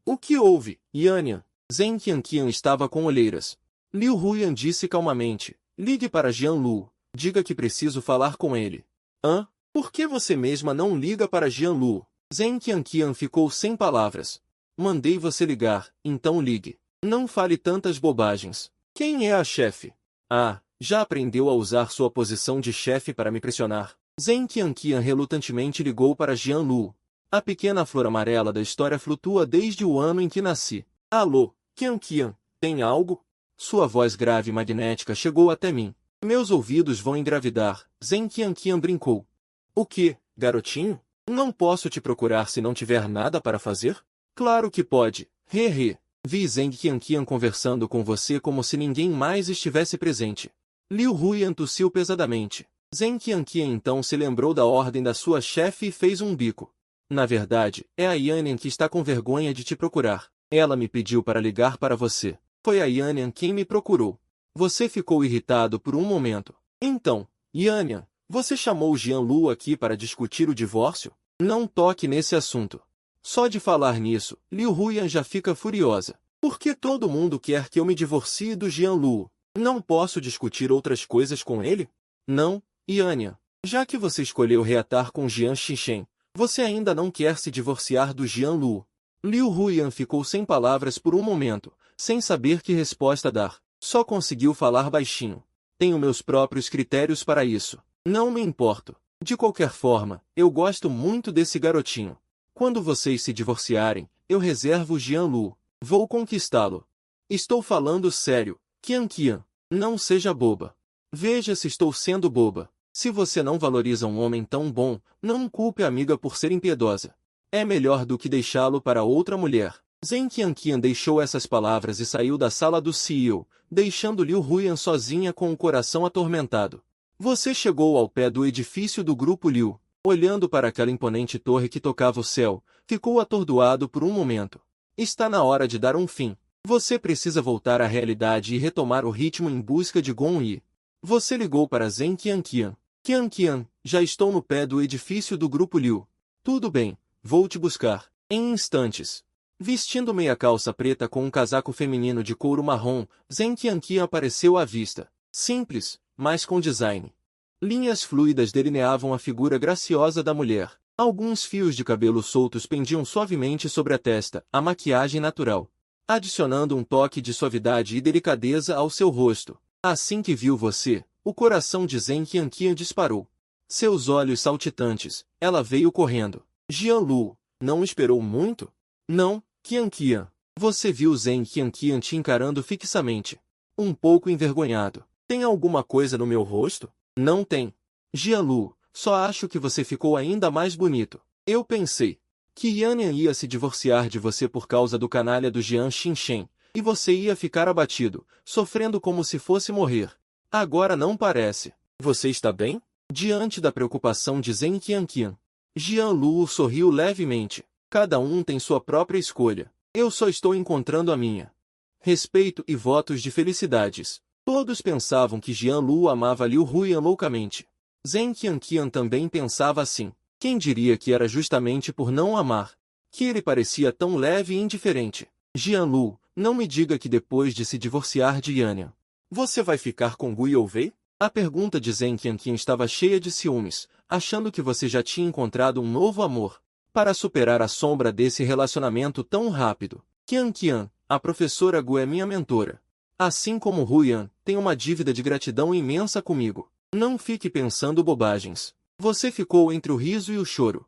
O que houve, Yanyan? Zheng Qianqian estava com olheiras. Liu Huyan disse calmamente. Ligue para Jian Luo. Diga que preciso falar com ele. Hã? Por que você mesma não liga para Jian Luo? Zheng Qianqian ficou sem palavras. Mandei você ligar, então ligue. Não fale tantas bobagens. Quem é a chefe? Ah, já aprendeu a usar sua posição de chefe para me pressionar. Zheng Qianqian relutantemente ligou para Jian Luo. A pequena flor amarela da história flutua desde o ano em que nasci. Alô, Qianqian, tem algo? Sua voz grave e magnética chegou até mim. Meus ouvidos vão engravidar, Zheng Qianqian brincou. O quê, garotinho? Não posso te procurar se não tiver nada para fazer? Claro que pode, he. Vi Zheng Qianqian conversando com você como se ninguém mais estivesse presente. Liu Huyan tossiu pesadamente. Zheng Qianqian então se lembrou da ordem da sua chefe e fez um bico. Na verdade, é a Yannian que está com vergonha de te procurar. Ela me pediu para ligar para você. Foi a Yannian quem me procurou. Você ficou irritado por um momento. Então, Yannian, você chamou Jian Lu aqui para discutir o divórcio? Não toque nesse assunto. Só de falar nisso, Liu Huyan já fica furiosa. Por que todo mundo quer que eu me divorcie do Jian Lu? Não posso discutir outras coisas com ele? Não, Yannian. Já que você escolheu reatar com Jian Xishen, você ainda não quer se divorciar do Jian Lu. Liu Huyan ficou sem palavras por um momento, sem saber que resposta dar. Só conseguiu falar baixinho. Tenho meus próprios critérios para isso. Não me importo. De qualquer forma, eu gosto muito desse garotinho. Quando vocês se divorciarem, eu reservo o Jian Lu. Vou conquistá-lo. Estou falando sério, Qianqian. Não seja boba. Veja se estou sendo boba. Se você não valoriza um homem tão bom, não culpe a amiga por ser impiedosa. É melhor do que deixá-lo para outra mulher. Zheng Qianqian deixou essas palavras e saiu da sala do CEO, deixando Liu Huyan sozinha com o coração atormentado. Você chegou ao pé do edifício do Grupo Liu. Olhando para aquela imponente torre que tocava o céu, ficou atordoado por um momento. Está na hora de dar um fim. Você precisa voltar à realidade e retomar o ritmo em busca de Gong Yi. Você ligou para Zheng Qianqian. Qianqian, já estou no pé do edifício do Grupo Liu. Tudo bem, vou te buscar. Em instantes. Vestindo meia calça preta com um casaco feminino de couro marrom, Zheng Qianqian apareceu à vista. Simples, mas com design. Linhas fluidas delineavam a figura graciosa da mulher. Alguns fios de cabelo soltos pendiam suavemente sobre a testa, a maquiagem natural, adicionando um toque de suavidade e delicadeza ao seu rosto. Assim que viu você, o coração de Zheng Qianqian disparou. Seus olhos saltitantes, ela veio correndo. Jian Lu, não esperou muito? Não, Qianqian. Você viu Zheng Qianqian te encarando fixamente. Um pouco envergonhado. Tem alguma coisa no meu rosto? Não tem. Jian Lu, só acho que você ficou ainda mais bonito. Eu pensei que Yannian ia se divorciar de você por causa do canalha do Jian Xinchen, e você ia ficar abatido, sofrendo como se fosse morrer. Agora não parece. Você está bem? Diante da preocupação de Zheng Qianqian, Jian Lu sorriu levemente. Cada um tem sua própria escolha. Eu só estou encontrando a minha. Respeito e votos de felicidades. Todos pensavam que Jian Lu amava Liu Huyan loucamente. Zheng Qianqian também pensava assim. Quem diria que era justamente por não amar, que ele parecia tão leve e indiferente. Jian Lu, não me diga que depois de se divorciar de Yannian, você vai ficar com Gu Youvei? A pergunta de Zheng Qianqian estava cheia de ciúmes, achando que você já tinha encontrado um novo amor. Para superar a sombra desse relacionamento tão rápido, Qianqian, a professora Gu é minha mentora. Assim como Huyan, tem uma dívida de gratidão imensa comigo. Não fique pensando bobagens. Você ficou entre o riso e o choro.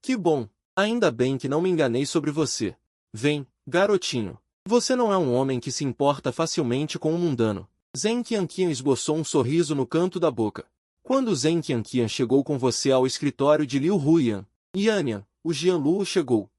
Que bom. Ainda bem que não me enganei sobre você. Vem, garotinho. Você não é um homem que se importa facilmente com o mundano. Zheng Qianqian esboçou um sorriso no canto da boca. Quando Zheng Qianqian chegou com você ao escritório de Liu Huyan, Yannian, o Jian Lu chegou.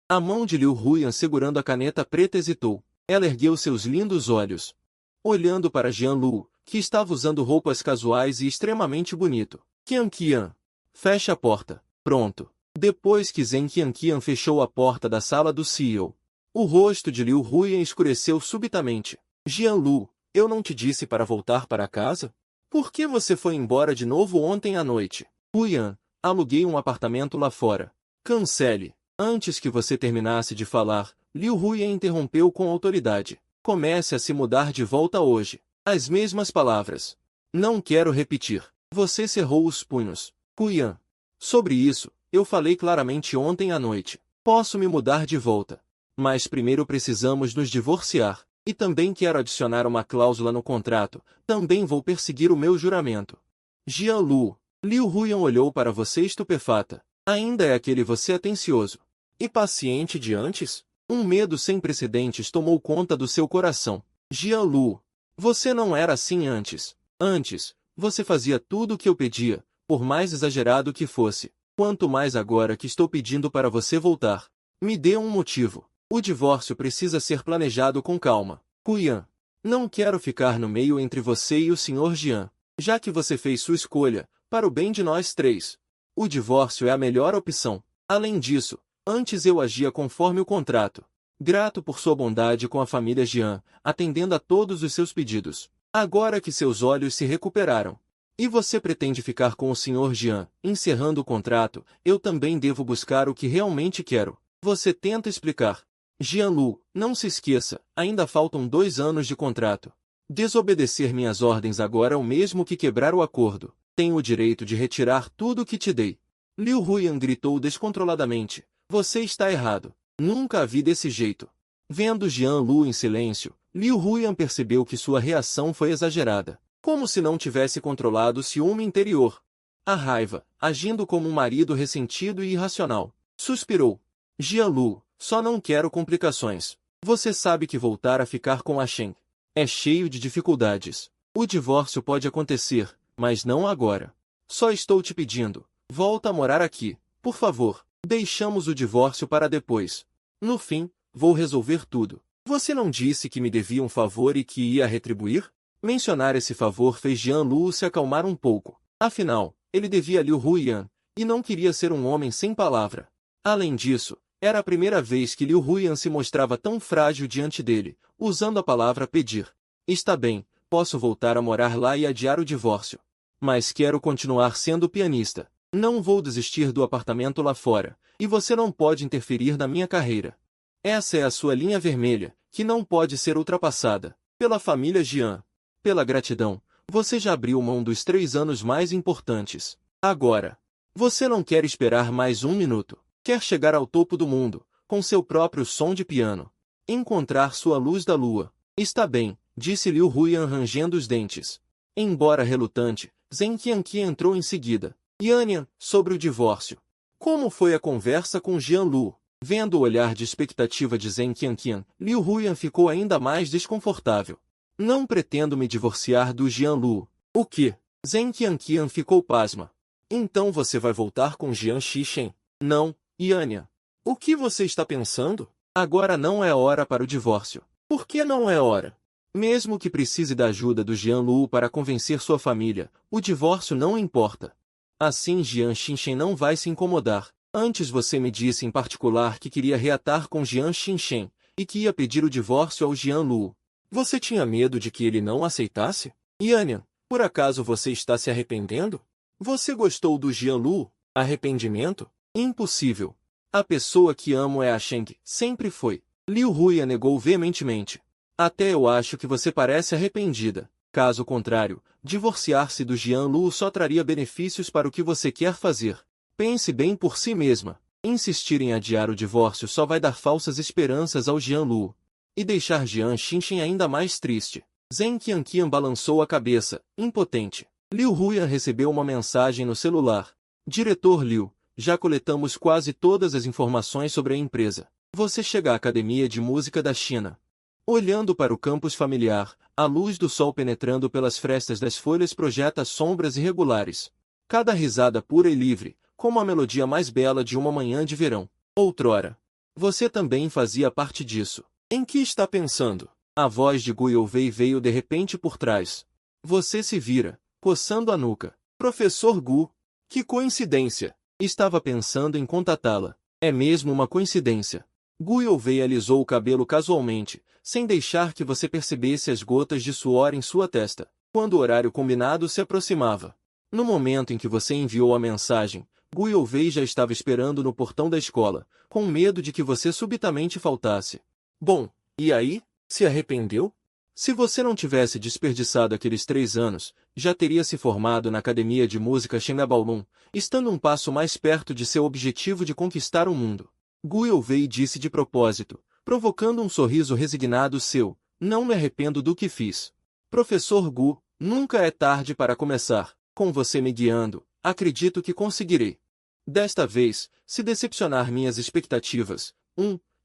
A mão de Liu Huyan segurando a caneta preta hesitou. Ela ergueu seus lindos olhos, olhando para Jian Lu, que estava usando roupas casuais e extremamente bonito. Qianqian, feche a porta. Pronto. Depois que Zheng Qianqian fechou a porta da sala do CEO, o rosto de Liu Huyan escureceu subitamente. Jian Lu, eu não te disse para voltar para casa? Por que você foi embora de novo ontem à noite? Huyan, aluguei um apartamento lá fora. Cancele. Antes que você terminasse de falar, Liu Huyan interrompeu com autoridade. Comece a se mudar de volta hoje. As mesmas palavras. Não quero repetir. Você cerrou os punhos. Huyan. Sobre isso, eu falei claramente ontem à noite. Posso me mudar de volta. Mas primeiro precisamos nos divorciar. E também quero adicionar uma cláusula no contrato. Também vou perseguir o meu juramento. Jian Lu. Liu Huyan olhou para você estupefata. Ainda é aquele você atencioso e paciente de antes? Um medo sem precedentes tomou conta do seu coração. Jian Lu. Você não era assim antes. Antes, você fazia tudo o que eu pedia, por mais exagerado que fosse. Quanto mais agora que estou pedindo para você voltar. Me dê um motivo. O divórcio precisa ser planejado com calma. Guian. Não quero ficar no meio entre você e o Sr. Jian. Já que você fez sua escolha, para o bem de nós três. O divórcio é a melhor opção. Além disso, antes eu agia conforme o contrato. Grato por sua bondade com a família Jian, atendendo a todos os seus pedidos. Agora que seus olhos se recuperaram. E você pretende ficar com o Sr. Jian, encerrando o contrato, eu também devo buscar o que realmente quero. Você tenta explicar. Jianlu, não se esqueça, ainda faltam 2 anos de contrato. Desobedecer minhas ordens agora é o mesmo que quebrar o acordo. Tenho o direito de retirar tudo o que te dei. Liu Huiyan gritou descontroladamente. Você está errado. Nunca a vi desse jeito. Vendo Jianlu em silêncio, Liu Huiyan percebeu que sua reação foi exagerada. Como se não tivesse controlado o ciúme interior. A raiva, agindo como um marido ressentido e irracional. Suspirou. Jianlu, só não quero complicações. Você sabe que voltar a ficar com a Shen é cheio de dificuldades. O divórcio pode acontecer, mas não agora. Só estou te pedindo, volta a morar aqui, por favor. Deixamos o divórcio para depois. No fim, vou resolver tudo. Você não disse que me devia um favor e que ia retribuir? Mencionar esse favor fez Jianlu se acalmar um pouco. Afinal, ele devia a Liu Huiyan, e não queria ser um homem sem palavra. Além disso, era a primeira vez que Liu Huiyan se mostrava tão frágil diante dele, usando a palavra pedir. Está bem, posso voltar a morar lá e adiar o divórcio. Mas quero continuar sendo pianista. Não vou desistir do apartamento lá fora, e você não pode interferir na minha carreira. Essa é a sua linha vermelha, que não pode ser ultrapassada. Pela família Jian. Pela gratidão, você já abriu mão dos 3 anos mais importantes. Agora, você não quer esperar mais 1 minuto. Quer chegar ao topo do mundo, com seu próprio som de piano. Encontrar sua luz da lua. Está bem, disse Liu Huiyan rangendo os dentes. Embora relutante, Zheng Qianqian entrou em seguida. Yannian, sobre o divórcio. Como foi a conversa com Jianlu? Vendo o olhar de expectativa de Zheng Qianqian, Liu Huiyan ficou ainda mais desconfortável. Não pretendo me divorciar do Jianlu. O quê? Zheng Qianqian ficou pasma. Então você vai voltar com Jian Xishen? Não, Yannian. O que você está pensando? Agora não é hora para o divórcio. Por que não é hora? Mesmo que precise da ajuda do Jianlu para convencer sua família, o divórcio não importa. Assim Jian Xinchen não vai se incomodar. Antes você me disse em particular que queria reatar com Jian Xinchen, e que ia pedir o divórcio ao Jianlu. Você tinha medo de que ele não aceitasse? Yannian, por acaso você está se arrependendo? Você gostou do Jianlu? Arrependimento? Impossível. A pessoa que amo é a Sheng, sempre foi. Liu Huiyan negou veementemente. Até eu acho que você parece arrependida. Caso contrário, divorciar-se do Jianlu só traria benefícios para o que você quer fazer. Pense bem por si mesma. Insistir em adiar o divórcio só vai dar falsas esperanças ao Jianlu. E deixar Jian Xinchen ainda mais triste. Zheng Qianqian balançou a cabeça, impotente. Liu Huiyan recebeu uma mensagem no celular. Diretor Liu, já coletamos quase todas as informações sobre a empresa. Você chega à Academia de Música da China. Olhando para o campus familiar, a luz do sol penetrando pelas frestas das folhas projeta sombras irregulares. Cada risada pura e livre, como a melodia mais bela de uma manhã de verão. Outrora. Você também fazia parte disso. Em que está pensando? A voz de Gu Youvei veio de repente por trás. Você se vira, coçando a nuca. Professor Gu. Que coincidência. Estava pensando em contatá-la. É mesmo uma coincidência. Gu Youvei alisou o cabelo casualmente, sem deixar que você percebesse as gotas de suor em sua testa, quando o horário combinado se aproximava. No momento em que você enviou a mensagem, Gu Youvei já estava esperando no portão da escola, com medo de que você subitamente faltasse. Bom, e aí? Se arrependeu? Se você não tivesse desperdiçado aqueles 3 anos, já teria se formado na Academia de Música Shenyabaolun, estando um passo mais perto de seu objetivo de conquistar o mundo. Gu Youvei disse de propósito, provocando um sorriso resignado seu. Não me arrependo do que fiz. Professor Gu, nunca é tarde para começar. Com você me guiando, acredito que conseguirei. Desta vez, se decepcionar minhas expectativas,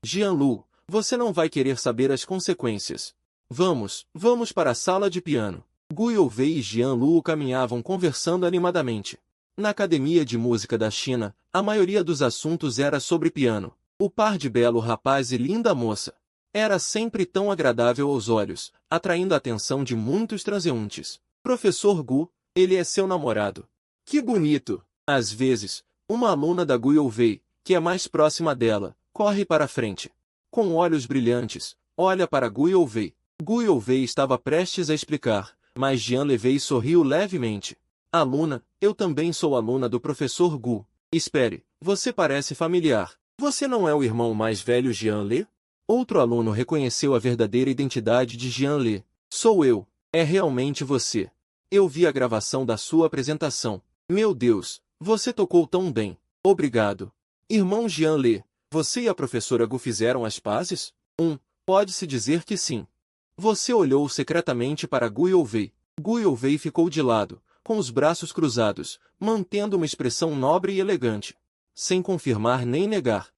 Jianlu, você não vai querer saber as consequências. Vamos para a sala de piano. Gu Youwei e Jian Luo caminhavam conversando animadamente. Na Academia de Música da China, a maioria dos assuntos era sobre piano. O par de belo rapaz e linda moça era sempre tão agradável aos olhos, atraindo a atenção de muitos transeuntes. Professor Gu, ele é seu namorado. Que bonito! Às vezes, uma aluna da Gu Youwei, que é mais próxima dela, corre para a frente. Com olhos brilhantes, olha para Gu Youwei. Gu Youwei estava prestes a explicar, mas Jian Levei sorriu levemente. Aluna, eu também sou aluna do professor Gu. Espere, você parece familiar. Você não é o irmão mais velho Jian Le? Outro aluno reconheceu a verdadeira identidade de Jian Le. Sou eu. É realmente você. Eu vi a gravação da sua apresentação. Meu Deus, você tocou tão bem. Obrigado. Irmão Jian Le, você e a professora Gu fizeram as pazes? Pode-se dizer que sim. Você olhou secretamente para Gu Youwei. Gu Youwei ficou de lado, com os braços cruzados, mantendo uma expressão nobre e elegante. Sem confirmar nem negar.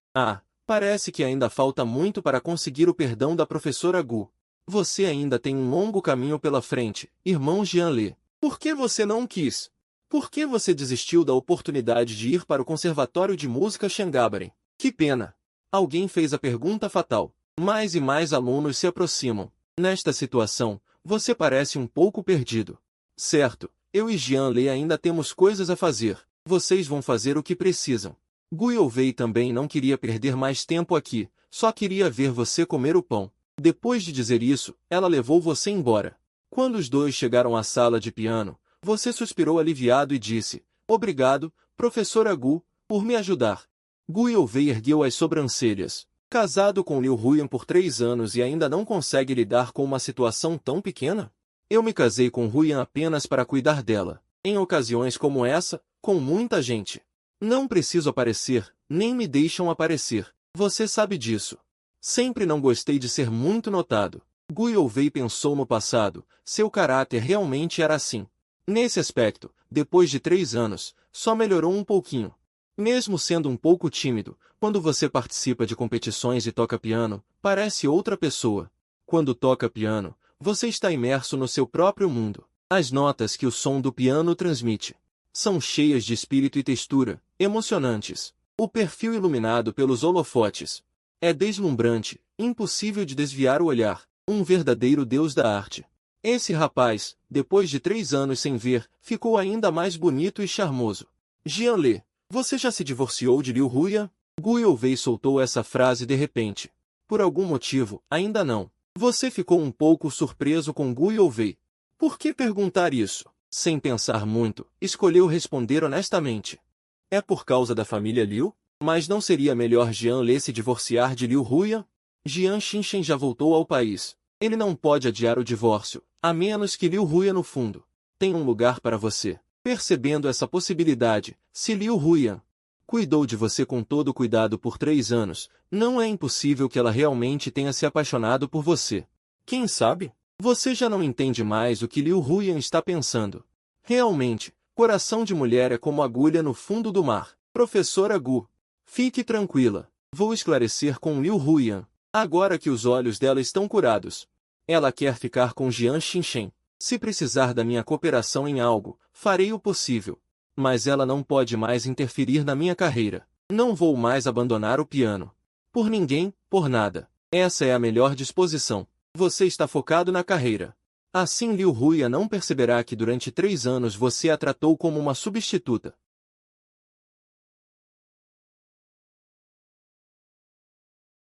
Parece que ainda falta muito para conseguir o perdão da professora Gu. Você ainda tem um longo caminho pela frente, irmão Jian Le. Por que você não quis? Por que você desistiu da oportunidade de ir para o Conservatório de Música Shengabarin? Que pena! Alguém fez a pergunta fatal. Mais e mais alunos se aproximam. Nesta situação, você parece um pouco perdido. Certo, eu e Jian Le ainda temos coisas a fazer. Vocês vão fazer o que precisam. Gu Youwei também não queria perder mais tempo aqui, só queria ver você comer o pão. Depois de dizer isso, ela levou você embora. Quando os dois chegaram à sala de piano, você suspirou aliviado e disse, obrigado, professora Gu, por me ajudar. Gu Youwei ergueu as sobrancelhas. Casado com Liu Huyan por 3 anos e ainda não consegue lidar com uma situação tão pequena? Eu me casei com Huyan apenas para cuidar dela. Em ocasiões como essa, com muita gente. Não preciso aparecer, nem me deixam aparecer. Você sabe disso. Sempre não gostei de ser muito notado. Gu Youwei pensou no passado, seu caráter realmente era assim. Nesse aspecto, depois de 3 anos, só melhorou um pouquinho. Mesmo sendo um pouco tímido, quando você participa de competições e toca piano, parece outra pessoa. Quando toca piano, você está imerso no seu próprio mundo. As notas que o som do piano transmite são cheias de espírito e textura, emocionantes. O perfil iluminado pelos holofotes é deslumbrante, impossível de desviar o olhar, um verdadeiro deus da arte. Esse rapaz, depois de 3 anos sem ver, ficou ainda mais bonito e charmoso. Jian Le, você já se divorciou de Liu Huyan? Gu Youwei soltou essa frase de repente. Por algum motivo, ainda não. Você ficou um pouco surpreso com Gu Youwei. Por que perguntar isso? Sem pensar muito, escolheu responder honestamente. É por causa da família Liu? Mas não seria melhor Jian Le se divorciar de Liu Huyan? Jian Xinchen já voltou ao país. Ele não pode adiar o divórcio, a menos que Liu Huyan no fundo tenha um lugar para você. Percebendo essa possibilidade, se Liu Huyan cuidou de você com todo cuidado por 3 anos, não é impossível que ela realmente tenha se apaixonado por você. Quem sabe? Você já não entende mais o que Liu Huyan está pensando. Realmente, coração de mulher é como agulha no fundo do mar. Professora Gu, fique tranquila. Vou esclarecer com Liu Huyan. Agora que os olhos dela estão curados, ela quer ficar com Jian Xinchen. Se precisar da minha cooperação em algo, farei o possível. Mas ela não pode mais interferir na minha carreira. Não vou mais abandonar o piano. Por ninguém, por nada. Essa é a melhor disposição. Você está focado na carreira. Assim Liu Huyan não perceberá que durante 3 anos você a tratou como uma substituta.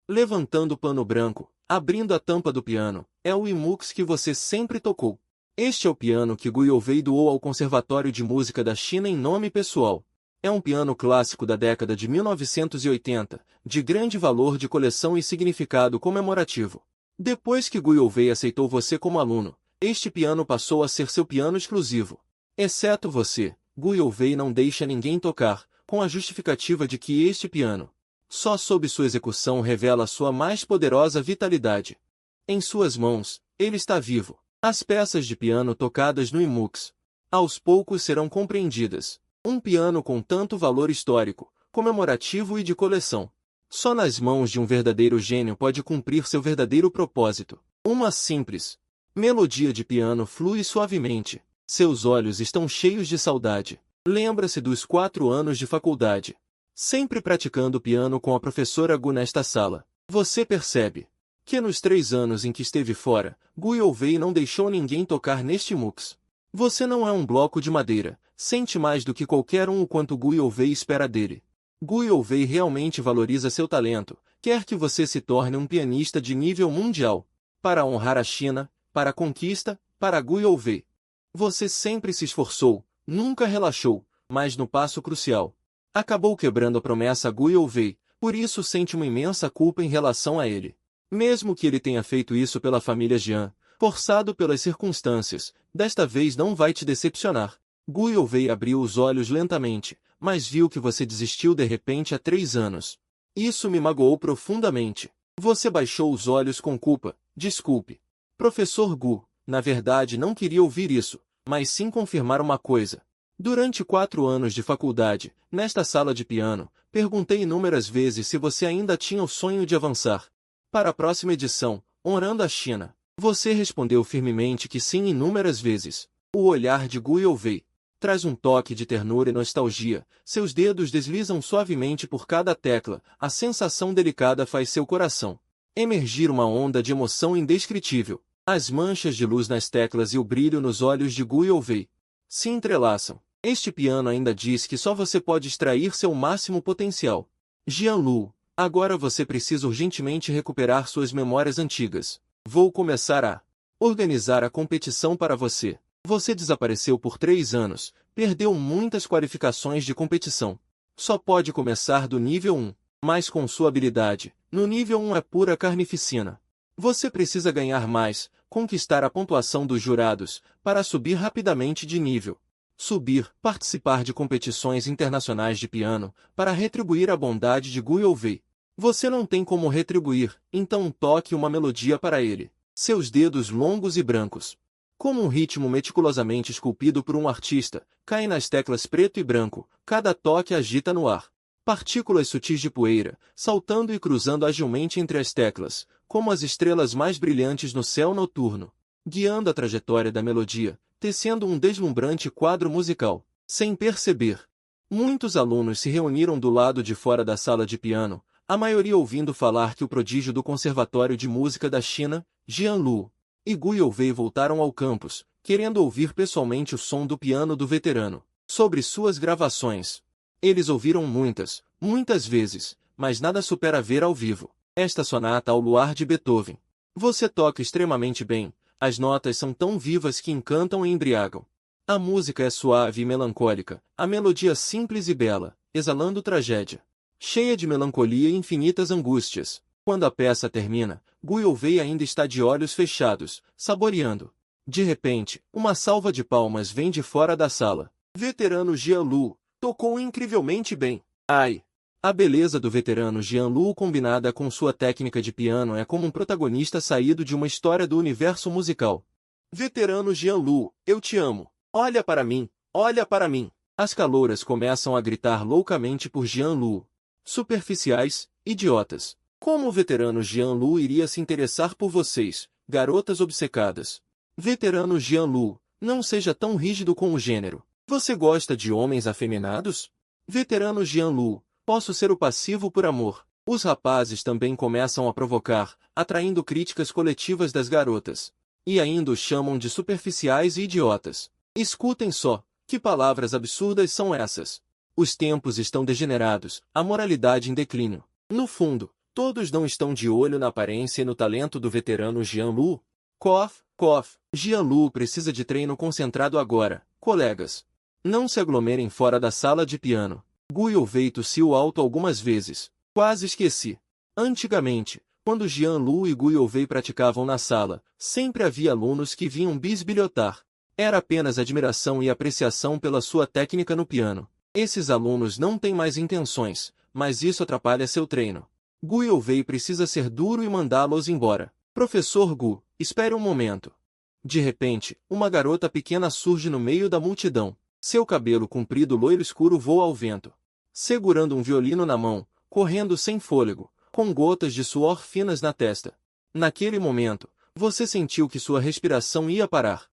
Levantando o pano branco, abrindo a tampa do piano, é o Imux que você sempre tocou. Este é o piano que Gu Youwei doou ao Conservatório de Música da China em nome pessoal. É um piano clássico da década de 1980, de grande valor de coleção e significado comemorativo. Depois que Gu Youwei aceitou você como aluno, este piano passou a ser seu piano exclusivo. Exceto você, Gu Youwei não deixa ninguém tocar, com a justificativa de que este piano, só sob sua execução revela sua mais poderosa vitalidade. Em suas mãos, ele está vivo. As peças de piano tocadas no Imux, aos poucos serão compreendidas. Um piano com tanto valor histórico, comemorativo e de coleção. Só nas mãos de um verdadeiro gênio pode cumprir seu verdadeiro propósito. Uma simples Melodia de piano flui suavemente. Seus olhos estão cheios de saudade. Lembra-se dos 4 anos de faculdade. Sempre praticando piano com a professora Gu nesta sala. Você percebe que nos 3 anos em que esteve fora, Gu Youwei não deixou ninguém tocar neste mux. Você não é um bloco de madeira. Sente mais do que qualquer um o quanto Gu Youwei espera dele. Gu Youwei realmente valoriza seu talento. Quer que você se torne um pianista de nível mundial. Para honrar a China, para a conquista, para Gu Youwei. Você sempre se esforçou, nunca relaxou, mas no passo crucial. Acabou quebrando a promessa a Gu Youwei, por isso sente uma imensa culpa em relação a ele. Mesmo que ele tenha feito isso pela família Jian, forçado pelas circunstâncias, desta vez não vai te decepcionar. Gu Youwei abriu os olhos lentamente, mas viu que você desistiu de repente há 3 anos. Isso me magoou profundamente. Você baixou os olhos com culpa. Desculpe. Professor Gu, na verdade não queria ouvir isso, mas sim confirmar uma coisa. Durante 4 anos de faculdade, nesta sala de piano, perguntei inúmeras vezes se você ainda tinha o sonho de avançar. Para a próxima edição, honrando a China, você respondeu firmemente que sim inúmeras vezes. O olhar de Gu Youwei traz um toque de ternura e nostalgia. Seus dedos deslizam suavemente por cada tecla. A sensação delicada faz seu coração emergir uma onda de emoção indescritível. As manchas de luz nas teclas e o brilho nos olhos de Gu Youwei se entrelaçam. Este piano ainda diz que só você pode extrair seu máximo potencial. Jianlu, agora você precisa urgentemente recuperar suas memórias antigas. Vou começar a organizar a competição para você. Você desapareceu por 3 anos, perdeu muitas qualificações de competição. Só pode começar do nível 1, mas com sua habilidade, no nível 1 é pura carnificina. Você precisa ganhar mais, conquistar a pontuação dos jurados, para subir rapidamente de nível. Subir, participar de competições internacionais de piano, para retribuir a bondade de Gu Youwei. Você não tem como retribuir, então toque uma melodia para ele. Seus dedos longos e brancos, como um ritmo meticulosamente esculpido por um artista, caem nas teclas preto e branco, cada toque agita no ar. Partículas sutis de poeira, saltando e cruzando agilmente entre as teclas, como as estrelas mais brilhantes no céu noturno, guiando a trajetória da melodia, tecendo um deslumbrante quadro musical. Sem perceber, muitos alunos se reuniram do lado de fora da sala de piano, a maioria ouvindo falar que o prodígio do Conservatório de Música da China, Jianlu, e Gu Youwei voltaram ao campus, querendo ouvir pessoalmente o som do piano do veterano. Sobre suas gravações, eles ouviram muitas vezes, mas nada supera ver ao vivo esta sonata ao luar de Beethoven. Você toca extremamente bem, as notas são tão vivas que encantam e embriagam. A música é suave e melancólica, a melodia simples e bela, exalando tragédia, cheia de melancolia e infinitas angústias. Quando a peça termina, Gu Youwei ainda está de olhos fechados, saboreando. De repente, uma salva de palmas vem de fora da sala. Veterano Jianlu, tocou incrivelmente bem. Ai! A beleza do veterano Jianlu combinada com sua técnica de piano é como um protagonista saído de uma história do universo musical. Veterano Jianlu, eu te amo. Olha para mim, olha para mim. As calouras começam a gritar loucamente por Jianlu. Superficiais, idiotas. Como o veterano Jianlu iria se interessar por vocês, garotas obcecadas? Veterano Jianlu, não seja tão rígido com o gênero. Você gosta de homens afeminados? Veterano Jianlu, posso ser o passivo por amor. Os rapazes também começam a provocar, atraindo críticas coletivas das garotas. E ainda os chamam de superficiais e idiotas. Escutem só, que palavras absurdas são essas? Os tempos estão degenerados, a moralidade em declínio. No fundo, todos não estão de olho na aparência e no talento do veterano Jianlu. Cof, Jianlu precisa de treino concentrado agora, colegas. Não se aglomerem fora da sala de piano. Gu Youwei tossiu alto algumas vezes. Quase esqueci. Antigamente, quando Jianlu e Gu Youwei praticavam na sala, sempre havia alunos que vinham bisbilhotar. Era apenas admiração e apreciação pela sua técnica no piano. Esses alunos não têm mais intenções, mas isso atrapalha seu treino. Gu Youwei precisa ser duro e mandá-los embora. Professor Gu, espere um momento. De repente, uma garota pequena surge no meio da multidão. Seu cabelo comprido loiro escuro voa ao vento. Segurando um violino na mão, correndo sem fôlego, com gotas de suor finas na testa. Naquele momento, Você sentiu que sua respiração ia parar.